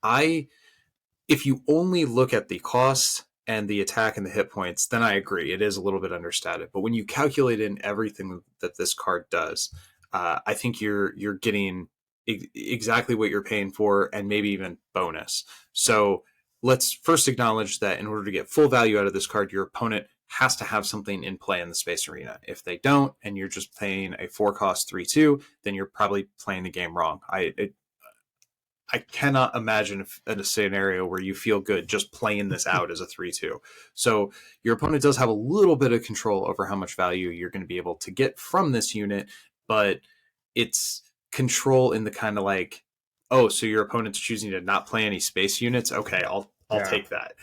If you only look at the cost and the attack and the hit points, then I agree. It is a little bit understated. But when you calculate in everything that this card does, I think you're getting exactly what you're paying for and maybe even bonus. So let's first acknowledge that in order to get full value out of this card, your opponent has to have something in play in the space arena. If they don't, and you're just playing a 4-cost 3/2, then you're probably playing the game wrong. I cannot imagine a scenario where you feel good just playing this out as a 3/2. So your opponent does have a little bit of control over how much value you're going to be able to get from this unit, but it's control in the kind of so your opponent's choosing to not play any space units. Okay, I'll take that.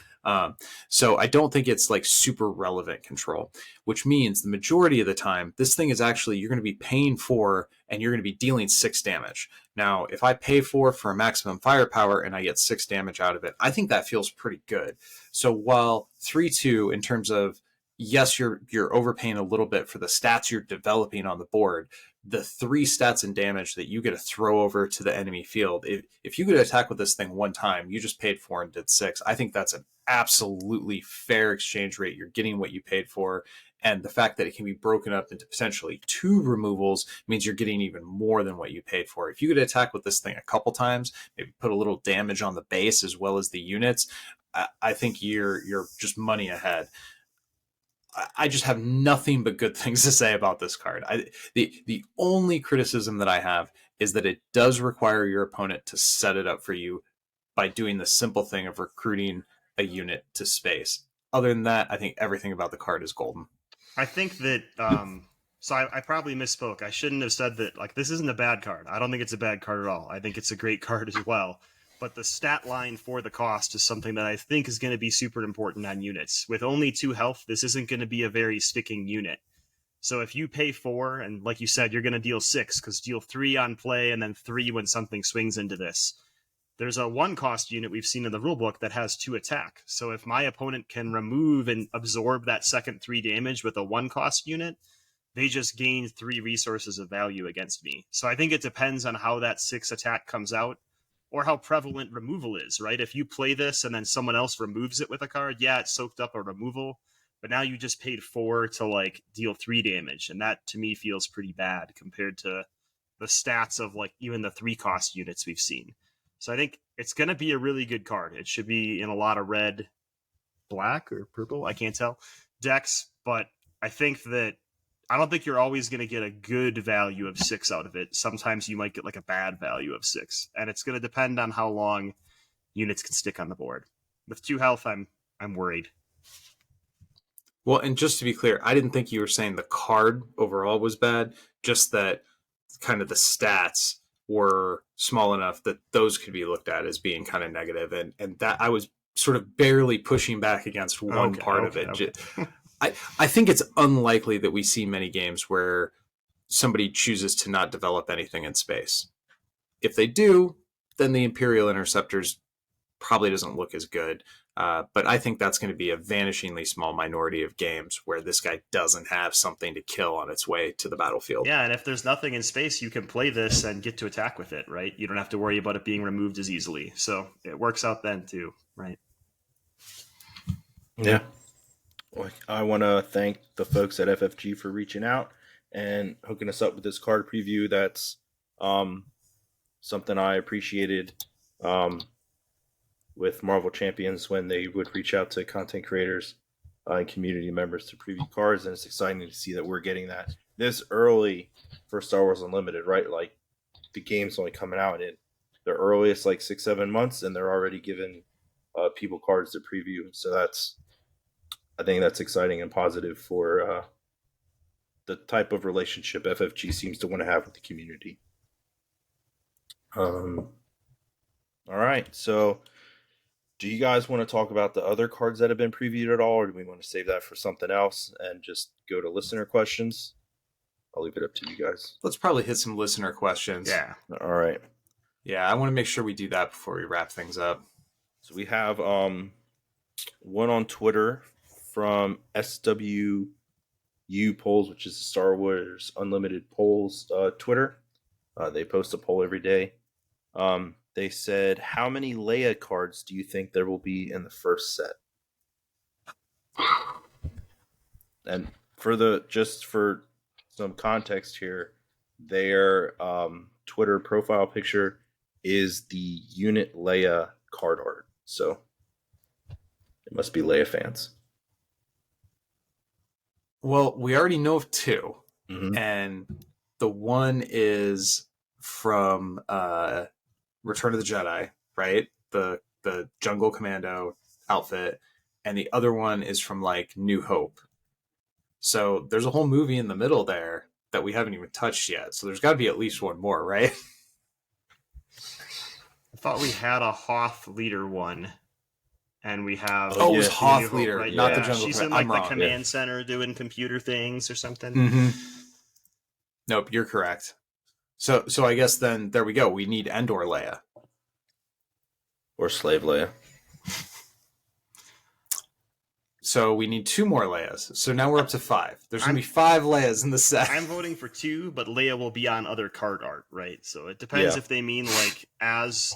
So I don't think it's super relevant control, which means the majority of the time, this thing is actually, you're going to be paying 4 and you're going to be dealing 6 damage. Now, if I pay 4 for a maximum firepower and I get 6 damage out of it, I think that feels pretty good. So while 3/2 in terms of, yes, you're overpaying a little bit for the stats you're developing on the board, the 3 stats and damage that you get to throw over to the enemy field, if you could attack with this thing one time, you just paid 4 and did 6. I think that's an absolutely fair exchange rate. You're getting what you paid for. And the fact that it can be broken up into potentially 2 removals means you're getting even more than what you paid for. If you could attack with this thing a couple times, maybe put a little damage on the base as well as the units, I think you're just money ahead. I just have nothing but good things to say about this card. The only criticism that I have is that it does require your opponent to set it up for you by doing the simple thing of recruiting a unit to space. Other than that, I think everything about the card is golden. I think that so I probably misspoke. I shouldn't have said that this isn't a bad card. I don't think it's a bad card at all. I think it's a great card as well. But the stat line for the cost is something that I think is going to be super important on units. With only 2 health, this isn't going to be a very sticking unit. So if you pay 4, and like you said, you're going to deal 6, because deal 3 on play and then 3 when something swings into this. There's a 1-cost unit we've seen in the rulebook that has 2 attack. So if my opponent can remove and absorb that second 3 damage with a 1-cost unit, they just gain 3 resources of value against me. So I think it depends on how that 6 attack comes out, or how prevalent removal is, right? If you play this and then someone else removes it with a card, yeah, it soaked up a removal, but now you just paid 4 to deal 3 damage, and that to me feels pretty bad compared to the stats of even the 3-cost units we've seen. So I think it's going to be a really good card. It should be in a lot of red. black or purple, I can't tell, decks, but I don't think you're always going to get a good value of 6 out of it. Sometimes you might get like a bad value of 6, and it's going to depend on how long units can stick on the board. With 2 health, I'm worried. Well, and just to be clear, I didn't think you were saying the card overall was bad, just that kind of the stats were small enough that those could be looked at as being kind of negative, and that I was sort of barely pushing back against one part of it. Okay. I think it's unlikely that we see many games where somebody chooses to not develop anything in space. If they do, then the Imperial Interceptors probably doesn't look as good. But I think that's going to be a vanishingly small minority of games where this guy doesn't have something to kill on its way to the battlefield. Yeah, and if there's nothing in space, you can play this and get to attack with it, right? You don't have to worry about it being removed as easily. So it works out then too, right? Yeah. Well, I want to thank the folks at FFG for reaching out and hooking us up with this card preview. That's something I appreciated with Marvel Champions when they would reach out to content creators and community members to preview cards, and it's exciting to see that we're getting that this early for Star Wars Unlimited, right? Like the game's only coming out in the earliest like 6-7 months, and they're already giving people cards to preview. So I think that's exciting and positive for the type of relationship FFG seems to want to have with the community. All right, so do you guys want to talk about the other cards that have been previewed at all, or do we want to save that for something else and just go to listener questions? I'll leave it up to you guys. Let's probably hit some listener questions. Yeah. All right. Yeah, I want to make sure we do that before we wrap things up. So we have one on Twitter from SWU Polls, which is Star Wars Unlimited Polls Twitter. They post a poll every day. They said, how many Leia cards do you think there will be in the first set? And just for some context here, their Twitter profile picture is the unit Leia card art. So it must be Leia fans. Well, we already know of 2. Mm-hmm. And the one is from Return of the Jedi, right? The Jungle Commando outfit, and the other one is from like New Hope. So there's a whole movie in the middle there that we haven't even touched yet. So there's got to be at least one more, right? I thought we had a Hoth leader one, and we have. Oh, it was New Hoth Hope, leader, right? not Yeah. the Jungle She's Commando. in I'm like wrong. the command center doing computer things or something. Mm-hmm. Nope, you're correct. So I guess then there we go. We need Endor Leia. Or Slave Leia. So we need 2 more Leias. So now we're up to 5. There's going to be 5 Leias in the set. I'm voting for 2, but Leia will be on other card art, right? So it depends if they mean like as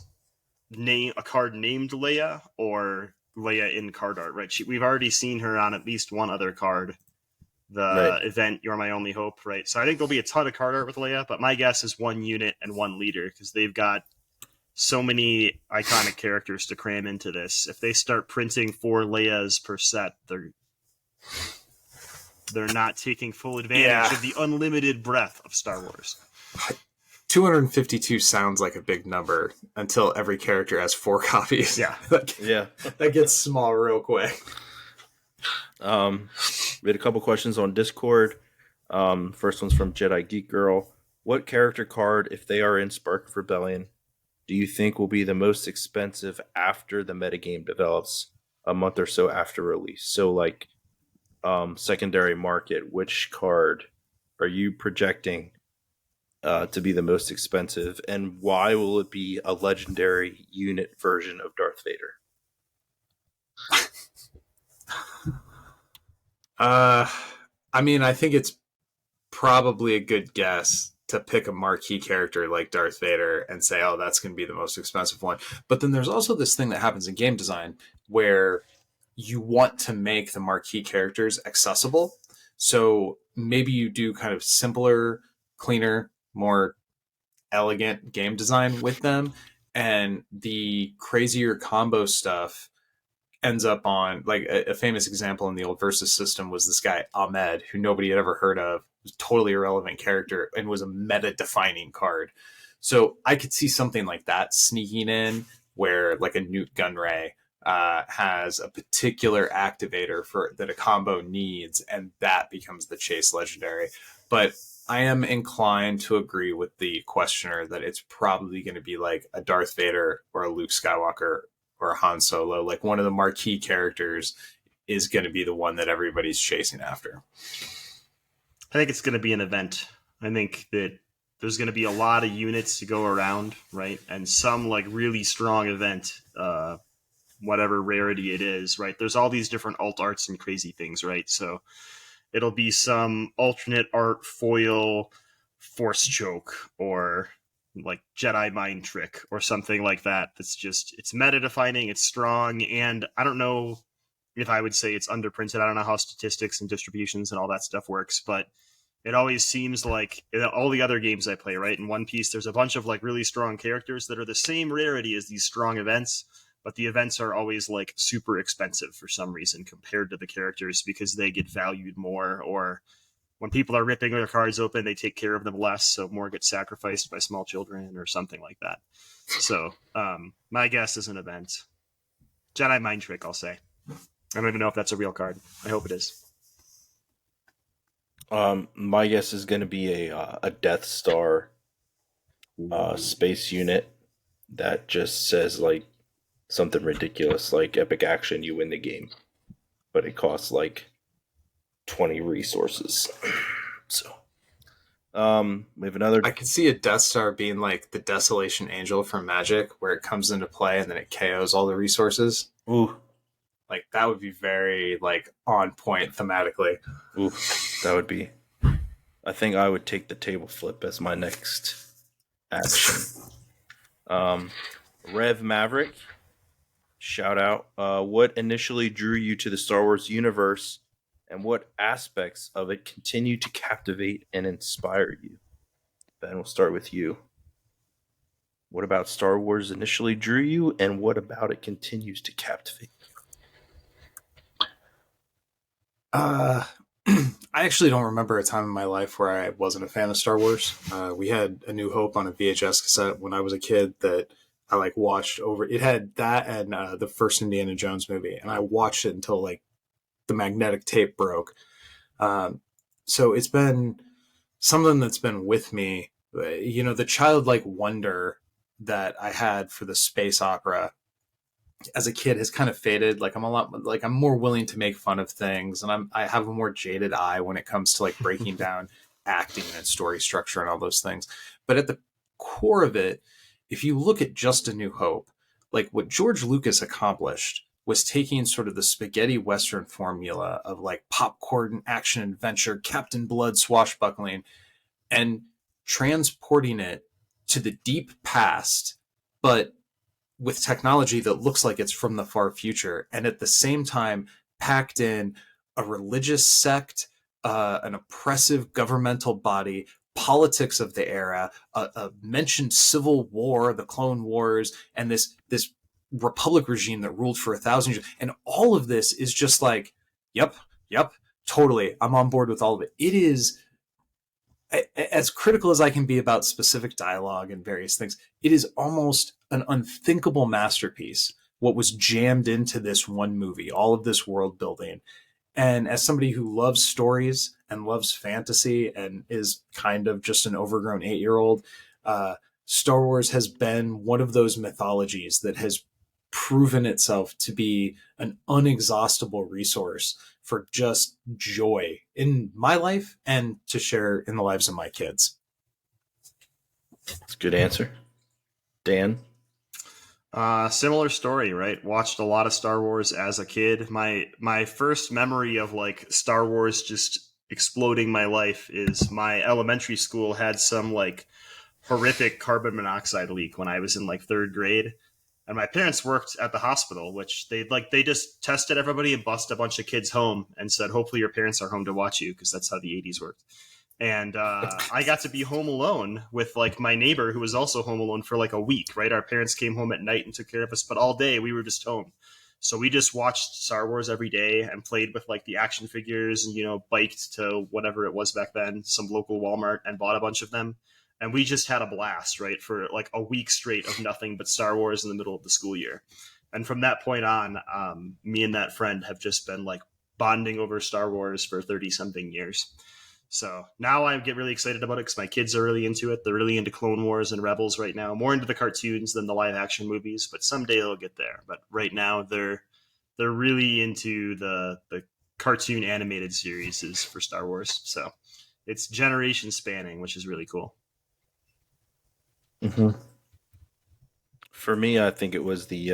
a card named Leia or Leia in card art, right? We've already seen her on at least one other card. The event You're My Only Hope, right? So I think there'll be a ton of card art with Leia, but my guess is 1 unit and 1 leader because they've got so many iconic characters to cram into this. If they start printing 4 Leias per set, they're not taking full advantage of the unlimited breadth of Star Wars. 252 sounds like a big number until every character has 4 copies. Yeah. That gets small real quick. We had a couple questions on Discord. First one's from Jedi Geek Girl. What character card, if they are in Spark of Rebellion, do you think will be the most expensive after the metagame develops a month or so after release? So like secondary market, which card are you projecting to be the most expensive, and why will it be a legendary unit version of Darth Vader? I mean, I think it's probably a good guess to pick a marquee character like Darth Vader and say, oh, that's going to be the most expensive one. But then there's also this thing that happens in game design where you want to make the marquee characters accessible. So maybe you do kind of simpler, cleaner, more elegant game design with them. And the crazier combo stuff ends up on like a famous example in the old Versus system was this guy Ahmed, who nobody had ever heard of, was a totally irrelevant character and was a meta defining card. So I could see something like that sneaking in, where like a Newt Gunray has a particular activator for that a combo needs, and that becomes the chase legendary. But I am inclined to agree with the questioner that it's probably going to be like a Darth Vader or a Luke Skywalker or a Han Solo. Like one of the marquee characters is going to be the one that everybody's chasing after. I think it's going to be an event. I think that there's going to be a lot of units to go around, right? And some like really strong event, whatever rarity it is, right? There's all these different alt arts and crazy things, right? So it'll be some alternate art foil force choke or like Jedi mind trick or something like that. That's just, it's meta defining, it's strong. And I don't know if I would say it's underprinted. I don't know how statistics and distributions and all that stuff works, but it always seems like in all the other games I play, right? In One Piece, there's a bunch of like really strong characters that are the same rarity as these strong events, but the events are always like super expensive for some reason compared to the characters because they get valued more, or when people are ripping their cards open, they take care of them less, so more gets sacrificed by small children or something like that. So my guess is an event. Jedi Mind Trick, I'll say. I don't even know if that's a real card. I hope it is. My guess is going to be a Death Star space unit that just says like something ridiculous, like epic action, you win the game, but it costs like 20 resources. So, we have another. I could see a Death Star being like the Desolation Angel from Magic, where it comes into play and then it KOs all the resources. Ooh, like that would be very like on point thematically. Ooh, that would be. I think I would take the table flip as my next action. Rev Maverick, shout out. What initially drew you to the Star Wars universe, and what aspects of it continue to captivate and inspire you? Ben, we'll start with you. What about Star Wars initially drew you, and what about it continues to captivate you? I actually don't remember a time in my life where I wasn't a fan of Star Wars. We had A New Hope on a VHS cassette when I was a kid that I like watched over. It had that and the first Indiana Jones movie, and I watched it until like the magnetic tape broke. So it's been something that's been with me. You know, the childlike wonder that I had for the space opera as a kid has kind of faded. Like I'm more willing to make fun of things, and I have a more jaded eye when it comes to like breaking down acting and story structure and all those things. But at the core of it, if you look at just A New Hope, like what George Lucas accomplished was taking sort of the spaghetti Western formula of like popcorn, action, adventure, Captain Blood, swashbuckling, and transporting it to the deep past, but with technology that looks like it's from the far future, and at the same time packed in a religious sect, an oppressive governmental body, politics of the era, a mentioned civil war, the Clone Wars, and this republic regime that ruled for 1,000 years. And all of this is just like, yep, totally. I'm on board with all of it. It is, as critical as I can be about specific dialogue and various things, it is almost an unthinkable masterpiece what was jammed into this one movie, all of this world building. And as somebody who loves stories and loves fantasy and is kind of just an overgrown 8-year-old, Star Wars has been one of those mythologies that has proven itself to be an unexhaustible resource for just joy in my life and to share in the lives of my kids. That's a good answer. Dan? Similar story, right? Watched a lot of Star Wars as a kid. My first memory of like Star Wars just exploding my life is my elementary school had some like horrific carbon monoxide leak when I was in like 3rd grade. And my parents worked at the hospital, which they just tested everybody and bussed a bunch of kids home and said, hopefully your parents are home to watch you, because that's how the 80s worked. And I got to be home alone with like my neighbor who was also home alone for like a week, right? Our parents came home at night and took care of us, but all day we were just home. So we just watched Star Wars every day and played with like the action figures and, biked to whatever it was back then, some local Walmart, and bought a bunch of them. And we just had a blast, right? For like a week straight of nothing but Star Wars in the middle of the school year. And from that point on, me and that friend have just been like bonding over Star Wars for 30 something years. So now I get really excited about it because my kids are really into it. They're really into Clone Wars and Rebels right now, more into the cartoons than the live action movies. But someday they'll get there. But right now they're really into the cartoon animated series for Star Wars. So it's generation spanning, which is really cool. Mm-hmm. For me, I think it was the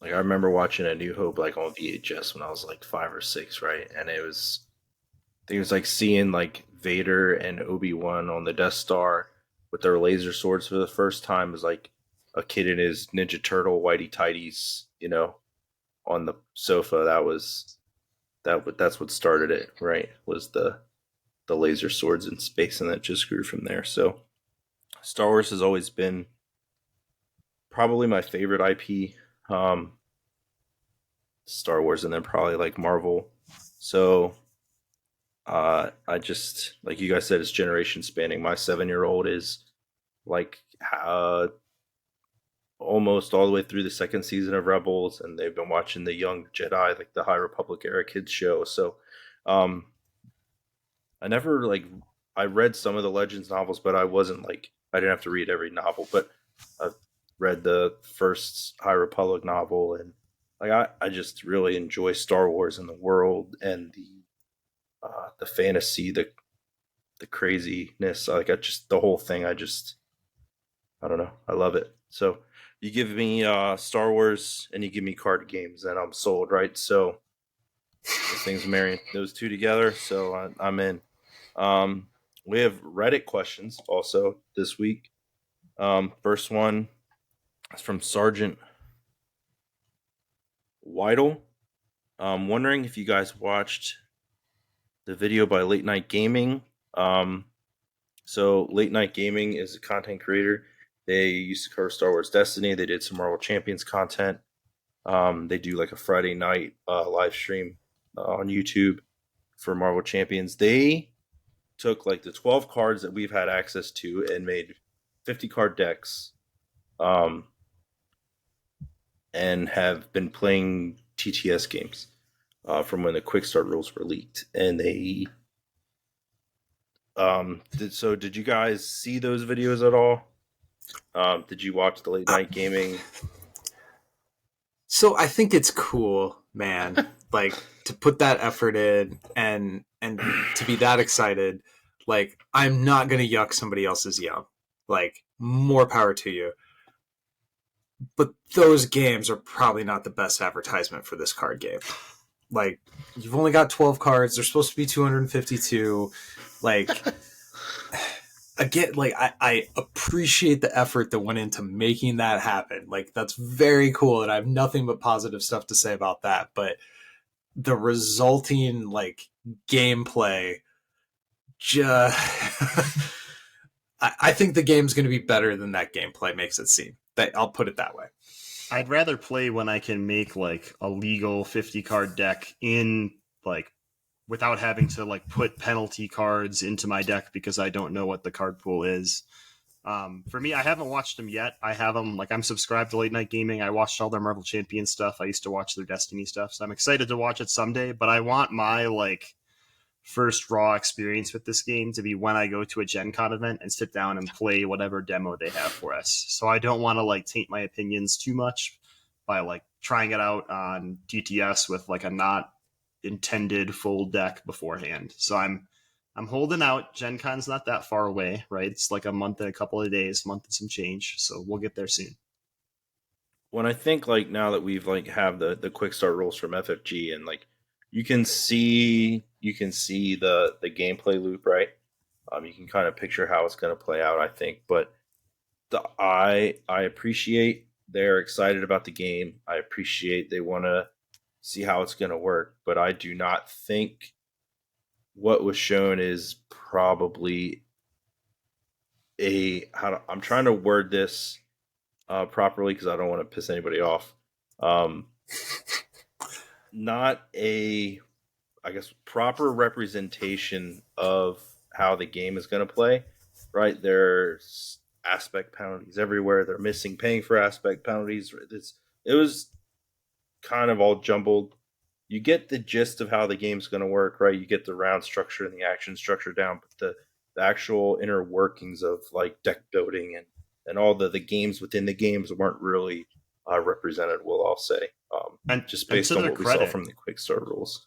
like I remember watching A New Hope like on VHS when I was like 5 or 6, right? And I think it was like seeing like Vader and Obi-Wan on the Death Star with their laser swords for the first time as like a kid in his Ninja Turtle whitey tighties, on the sofa. That's what started it, right? Was the laser swords in space, and that just grew from there. So Star Wars has always been probably my favorite IP. Star Wars, and then probably like Marvel. So I just, like you guys said, it's generation spanning. My 7-year-old is like almost all the way through the second season of Rebels, and they've been watching the Young Jedi, like the High Republic era kids show. So um, I never like I read some of the Legends novels, but I didn't have to read every novel, but I've read the first High Republic novel, and like I just really enjoy Star Wars and the world and the fantasy, the craziness. Like I just the whole thing. I don't know. I love it. So you give me Star Wars and you give me card games, and I'm sold, right? So those things marrying those two together. So I'm in. We have Reddit questions also this week. First one is from Sergeant Weidel. Wondering if you guys watched the video by Late Night Gaming. So Late Night Gaming is a content creator. They used to cover Star Wars Destiny. They did some Marvel Champions content. They do like a Friday night live stream on YouTube for Marvel Champions. They took like the 12 cards that we've had access to and made 50 card decks, and have been playing TTS games from when the quick start rules were leaked. And they did you guys see those videos at all? Did you watch the Late Night Gaming? So I think it's cool, man. Like to put that effort in and to be that excited. Like I'm not gonna yuck somebody else's yum. Like more power to you. But those games are probably not the best advertisement for this card game. Like you've only got 12 cards. They're supposed to be 252. Like again, like I appreciate the effort that went into making that happen. Like that's very cool, and I have nothing but positive stuff to say about that. But the resulting like gameplay, just I think the game's going to be better than that gameplay makes it seem. I'll put it that way. I'd rather play when I can make like a legal 50 card deck in like without having to like put penalty cards into my deck because I don't know what the card pool is. For me, I haven't watched them yet. I have them like I'm subscribed to Late Night Gaming. I watched all their Marvel Champions stuff. I used to watch their Destiny stuff, so I'm excited to watch it someday. But I want my like first raw experience with this game to be when I go to a Gen Con event and sit down and play whatever demo they have for us. So I don't want to like taint my opinions too much by like trying it out on TTS with like a not intended full deck beforehand. So I'm holding out. Gen Con's not that far away, right? It's like a month and a couple of days, month and some change. So we'll get there soon. When I think like now that we've like have the quick start rules from FFG, and like you can see the gameplay loop, right? You can kind of picture how it's going to play out, I think. But I appreciate they're excited about the game. I appreciate they want to see how it's going to work, but I do not think what was shown is probably I'm trying to word this properly because I don't want to piss anybody off. Um, not a, I guess, proper representation of how the game is going to play, right? There's aspect penalties everywhere. They're missing paying for aspect penalties. It was kind of all jumbled. You get the gist of how the game's going to work, right? You get the round structure and the action structure down, but the actual inner workings of like deck building and all the games within the games weren't really represented, well, I'll say, just and based to on their what we saw credit, from the quick start rules.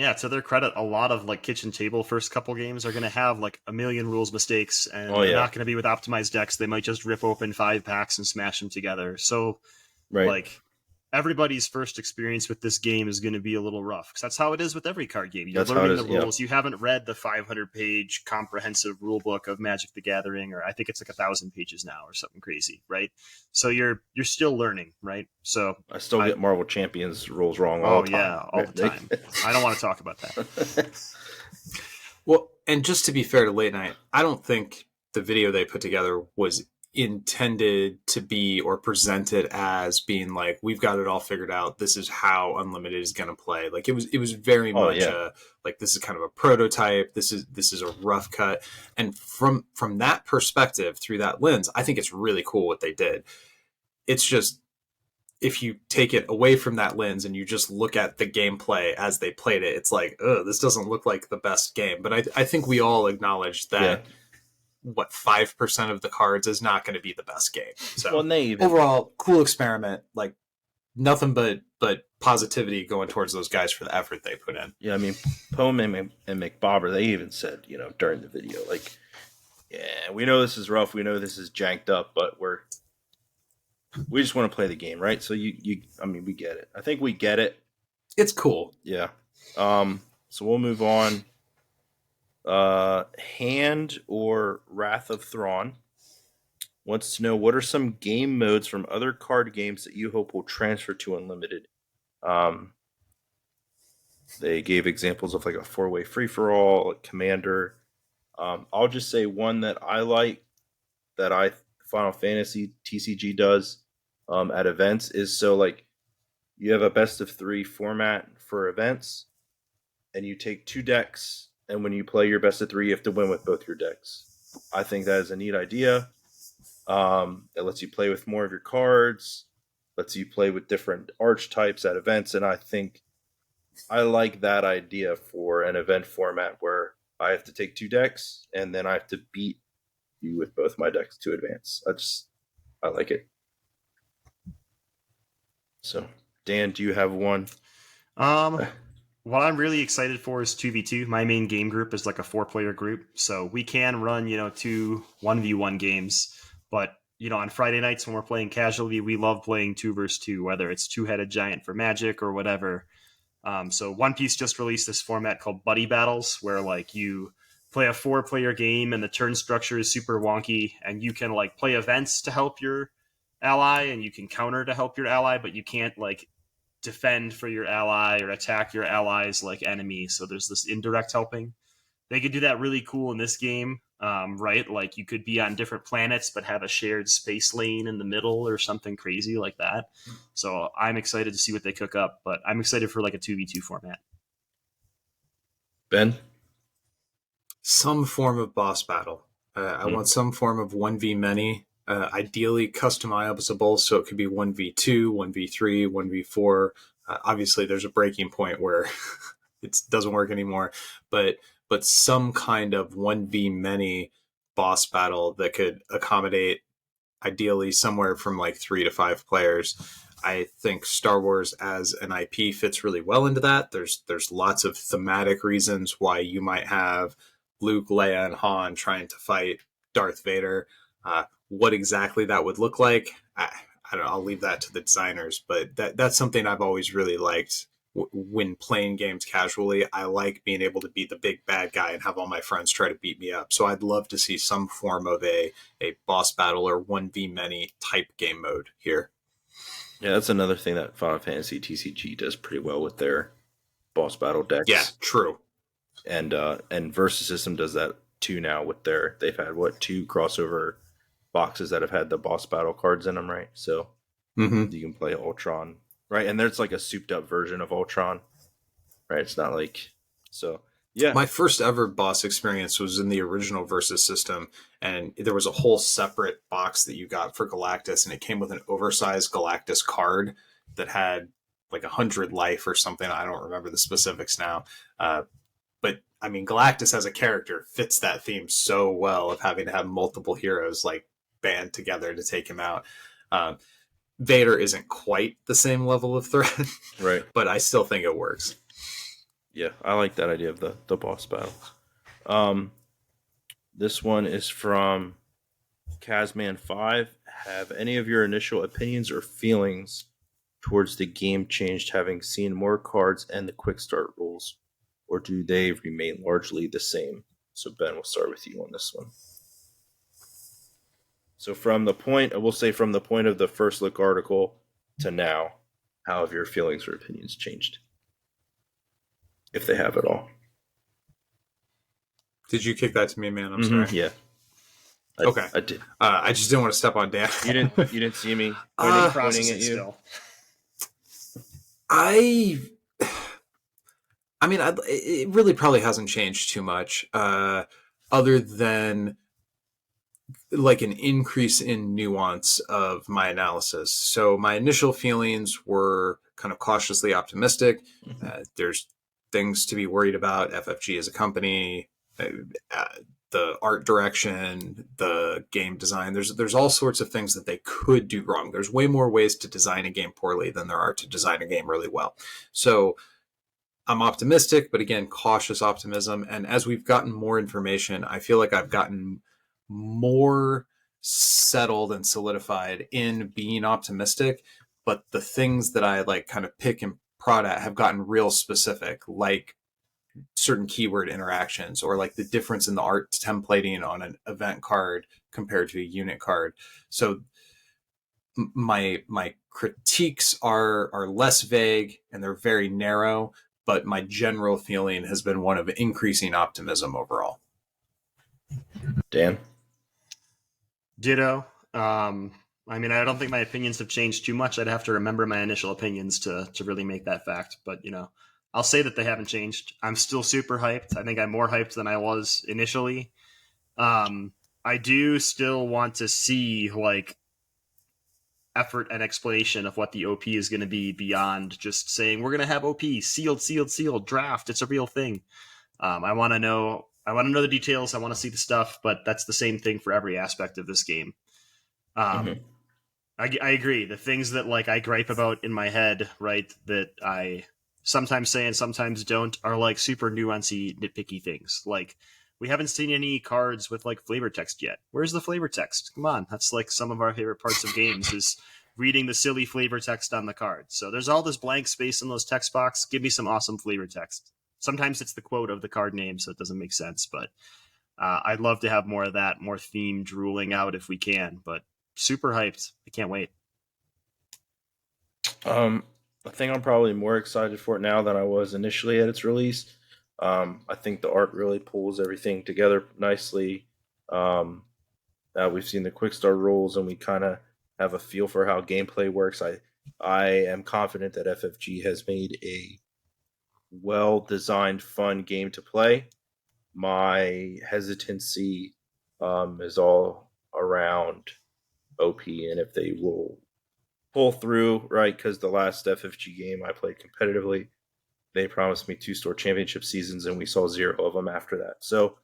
yeah, to their credit, a lot of like kitchen table first couple games are going to have like a million rules mistakes, and Oh, they're yeah. not going to be with optimized decks. They might just rip open 5 packs and smash them together. So, Right. like, everybody's first experience with this game is going to be a little rough because that's how it is with every card game. You're That's how it learning is, the yeah. rules. You haven't read the 500-page comprehensive rule book of Magic the Gathering, or I think it's like 1,000 pages now or something crazy, right? So you're still learning, right? So I still get Marvel Champions rules wrong oh all the time. yeah, all the time. I don't want to talk about that. Well, and just to be fair to Late Night, I don't think the video they put together was intended to be or presented as being like, we've got it all figured out. This is how Unlimited is going to play. Like it was very Oh, much yeah. like this is kind of a prototype. This is a rough cut. And from that perspective, through that lens, I think it's really cool what they did. It's just, if you take it away from that lens and you just look at the gameplay as they played it, it's like, oh, this doesn't look like the best game. But I think we all acknowledge that what 5% of the cards is not going to be the best game. So Well, and they even, overall, cool experiment. Like nothing but positivity going towards those guys for the effort they put in. yeah, I mean, Poem and McBobber, they even said, during the video, like, yeah, we know this is rough, we know this is janked up, but we just want to play the game, right? So I mean, we get it. I think we get it. It's cool. Yeah. So we'll move on. Hand or Wrath of Thrawn wants to know, what are some game modes from other card games that you hope will transfer to Unlimited? They gave examples of like a 4-way free-for-all, like Commander. I'll just say one that I like, that Final Fantasy TCG does at events, is so like you have a best of 3 format for events, and you take 2 decks, and when you play your best of 3, you have to win with both your decks. I think that is a neat idea. It lets you play with more of your cards, lets you play with different archetypes at events, and I think I like that idea for an event format where I have to take 2 decks, and then I have to beat you with both my decks to advance. I like it. So, Dan, do you have one? What I'm really excited for is 2v2. My main game group is like a 4-player group, so we can run 2 1v1 games. But on Friday nights when we're playing casually, we love playing 2 versus 2, whether it's Two-Headed Giant for Magic or whatever. So One Piece just released this format called Buddy Battles, where like you play a 4-player game and the turn structure is super wonky, and you can like play events to help your ally and you can counter to help your ally, but you can't like defend for your ally or attack your allies like enemies. So there's this indirect helping. They could do that really cool in this game, right? Like you could be on different planets but have a shared space lane in the middle or something crazy like that. So I'm excited to see what they cook up, but I'm excited for like a 2v2 format. Ben? Some form of boss battle. I want some form of 1v many, ideally customizable, so it could be 1v2, 1v3, 1v4. Obviously, there's a breaking point where it doesn't work anymore, but some kind of 1v many boss battle that could accommodate ideally somewhere from like 3 to 5 players. I think Star Wars as an IP fits really well into that. There's lots of thematic reasons why you might have Luke, Leia, and Han trying to fight Darth Vader. What exactly that would look like, I don't know. I'll leave that to the designers, but that's something I've always really liked. When playing games casually, I like being able to be the big bad guy and have all my friends try to beat me up. So I'd love to see some form of a boss battle or 1v many type game mode here. Yeah, that's another thing that Final Fantasy TCG does pretty well with their boss battle decks. Yeah, true. And Versus System does that too now with they've had 2 crossover boxes that have had the boss battle cards in them, right? So you can play Ultron right? And there's like a souped up version of Ultron, right? It's not like so. Yeah, My first ever boss experience was in the original Versus system, and there was a whole separate box that you got for Galactus, and it came with an oversized Galactus card that had like 100 life or something. I don't remember the specifics now. But I mean, Galactus as a character fits that theme so well of having to have multiple heroes like band together to take him out. Um, Vader isn't quite the same level of threat, right. but I still think it works. Yeah, I like that idea of the boss battle. This one is from Kazman5. Have any of your initial opinions or feelings towards the game changed having seen more cards and the quick start rules, or do they remain largely the same? So Ben, we'll start with you on this one. So from the point of the first look article to now, how have your feelings or opinions changed? If they have at all. Did you kick that to me, man? I'm sorry. Yeah. Okay. I did. I just didn't want to step on Dan. You didn't see me pointing at you. Still. I mean, it really probably hasn't changed too much, other than like an increase in nuance of my analysis. So my initial feelings were kind of cautiously optimistic. There's things to be worried about. FFG as a company, the art direction, the game design. There's all sorts of things that they could do wrong. There's way more ways to design a game poorly than there are to design a game really well. So I'm optimistic, but again, cautious optimism. And as we've gotten more information, I feel like I've gotten more settled and solidified in being optimistic. But the things that I like kind of pick and prod at have gotten real specific, like certain keyword interactions or like the difference in the art templating on an event card compared to a unit card. So my critiques are less vague and they're very narrow, but my general feeling has been one of increasing optimism overall. Dan? Ditto. I mean, I don't think my opinions have changed too much. I'd have to remember my initial opinions to really make that fact. But, I'll say that they haven't changed. I'm still super hyped. I think I'm more hyped than I was initially. I do still want to see, like, effort and explanation of what the OP is going to be beyond just saying, we're going to have OP, sealed, draft. It's a real thing. I want to know the details. I want to see the stuff, but that's the same thing for every aspect of this game. I agree. The things that like I gripe about in my head, right, that I sometimes say and sometimes don't, are like super nuancy, nitpicky things. Like, we haven't seen any cards with like flavor text yet. Where's the flavor text? Come on, that's like some of our favorite parts of games is reading the silly flavor text on the card. So there's all this blank space in those text box. Give me some awesome flavor text. Sometimes it's the quote of the card name, so it doesn't make sense. But I'd love to have more of that, more theme drooling out if we can. But super hyped. I can't wait. I think I'm probably more excited for it now than I was initially at its release. I think the art really pulls everything together nicely. We've seen the quick start rules and we kind of have a feel for how gameplay works. I am confident that FFG has made a well-designed, fun game to play. My hesitancy is all around OP and if they will pull through, right? Because the last FFG game I played competitively, they promised me 2 store championship seasons, and we saw 0 of them after that. So,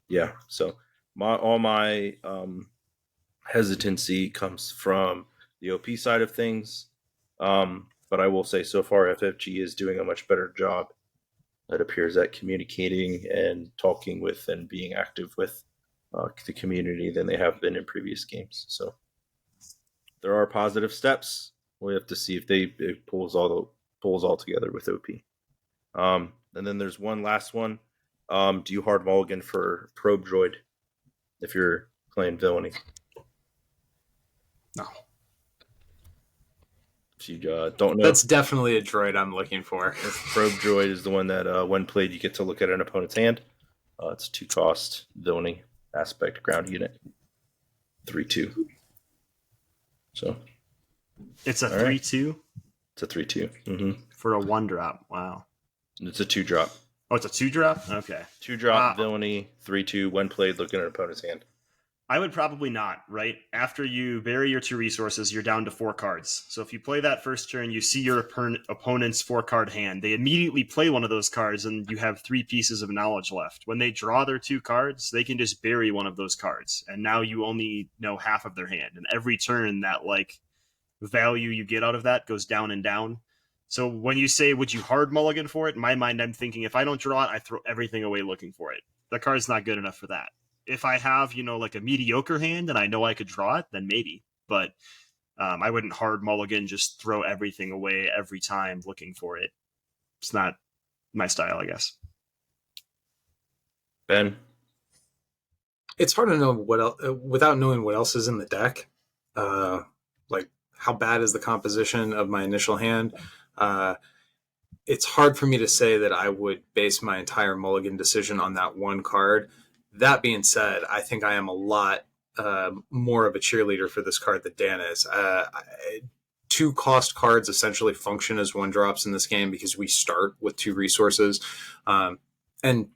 yeah. So all my hesitancy comes from the OP side of things. But I will say, so far, FFG is doing a much better job. It appears at communicating and talking with and being active with the community than they have been in previous games. So there are positive steps. We have to see if it pulls all together with OP. And then there's one last one. Do you hard mulligan for Probe Droid if you're playing Villainy? No. If you don't know, That's definitely a droid I'm looking for. Probe Droid is the one that when played you get to look at an opponent's hand. It's a 2-cost Villainy aspect ground unit. 3/2. So It's a All right. 3/2 It's a 3/2. Mm-hmm. for a 1-drop. Wow. It's a 2-drop. Oh, it's a 2-drop? Okay. 2-drop villainy, 3/2 when played. Look at an opponent's hand. I would probably not, right? After you bury your 2 resources, you're down to 4 cards. So if you play that first turn, you see your opponent's 4-card hand. They immediately play one of those cards, and you have 3 pieces of knowledge left. When they draw their 2 cards, they can just bury one of those cards, and now you only know half of their hand. And every turn, that like value you get out of that goes down and down. So when you say, would you hard mulligan for it? In my mind, I'm thinking if I don't draw it, I throw everything away looking for it. The card's not good enough for that. If I have, like a mediocre hand and I know I could draw it, then maybe. But I wouldn't hard mulligan, just throw everything away every time looking for it. It's not my style, I guess. Ben? It's hard to know what else, without knowing what else is in the deck. Like, how bad is the composition of my initial hand? It's hard for me to say that I would base my entire mulligan decision on that one card. That being said, I think I am a lot more of a cheerleader for this card than Dan is. 2 cost cards essentially function as 1-drops in this game because we start with 2 resources. And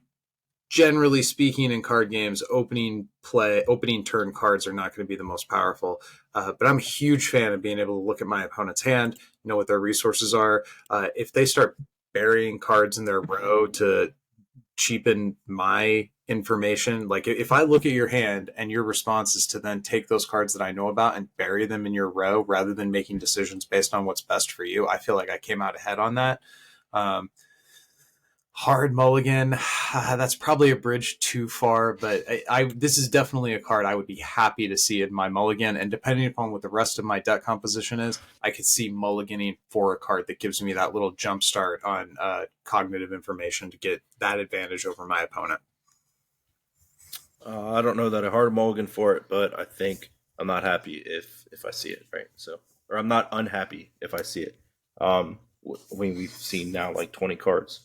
generally speaking, in card games, opening turn cards are not going to be the most powerful. But I'm a huge fan of being able to look at my opponent's hand, know what their resources are. If they start burying cards in their row to cheapen my information, like if I look at your hand and your response is to then take those cards that I know about and bury them in your row rather than making decisions based on what's best for you, I feel like I came out ahead on that. Hard mulligan, that's probably a bridge too far, but this is definitely a card I would be happy to see in my mulligan, and depending upon what the rest of my deck composition is, I could see mulliganing for a card that gives me that little jump start on cognitive information to get that advantage over my opponent. I don't know that I hard mulligan for it, but I think I'm not happy if I see it, right? So, or I'm not unhappy if I see it. We've seen now like 20 cards.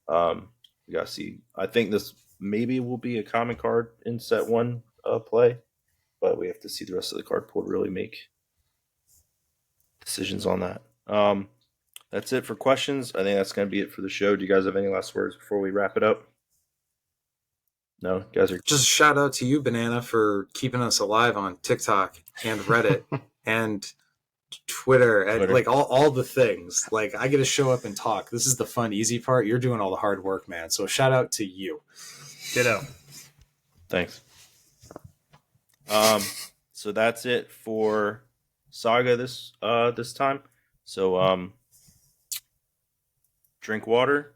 We gotta see. I think this maybe will be a common card in set 1 play, but we have to see the rest of the card pool to really make decisions on that. That's it for questions. I think that's going to be it for the show. Do you guys have any last words before we wrap it up? No, you guys are just a shout out to you, Banana, for keeping us alive on TikTok and Reddit and Twitter and like all the things. Like, I get to show up and talk. This is the fun, easy part. You're doing all the hard work, man. So shout out to you. Ditto. Thanks. So that's it for Saga this time. So drink water,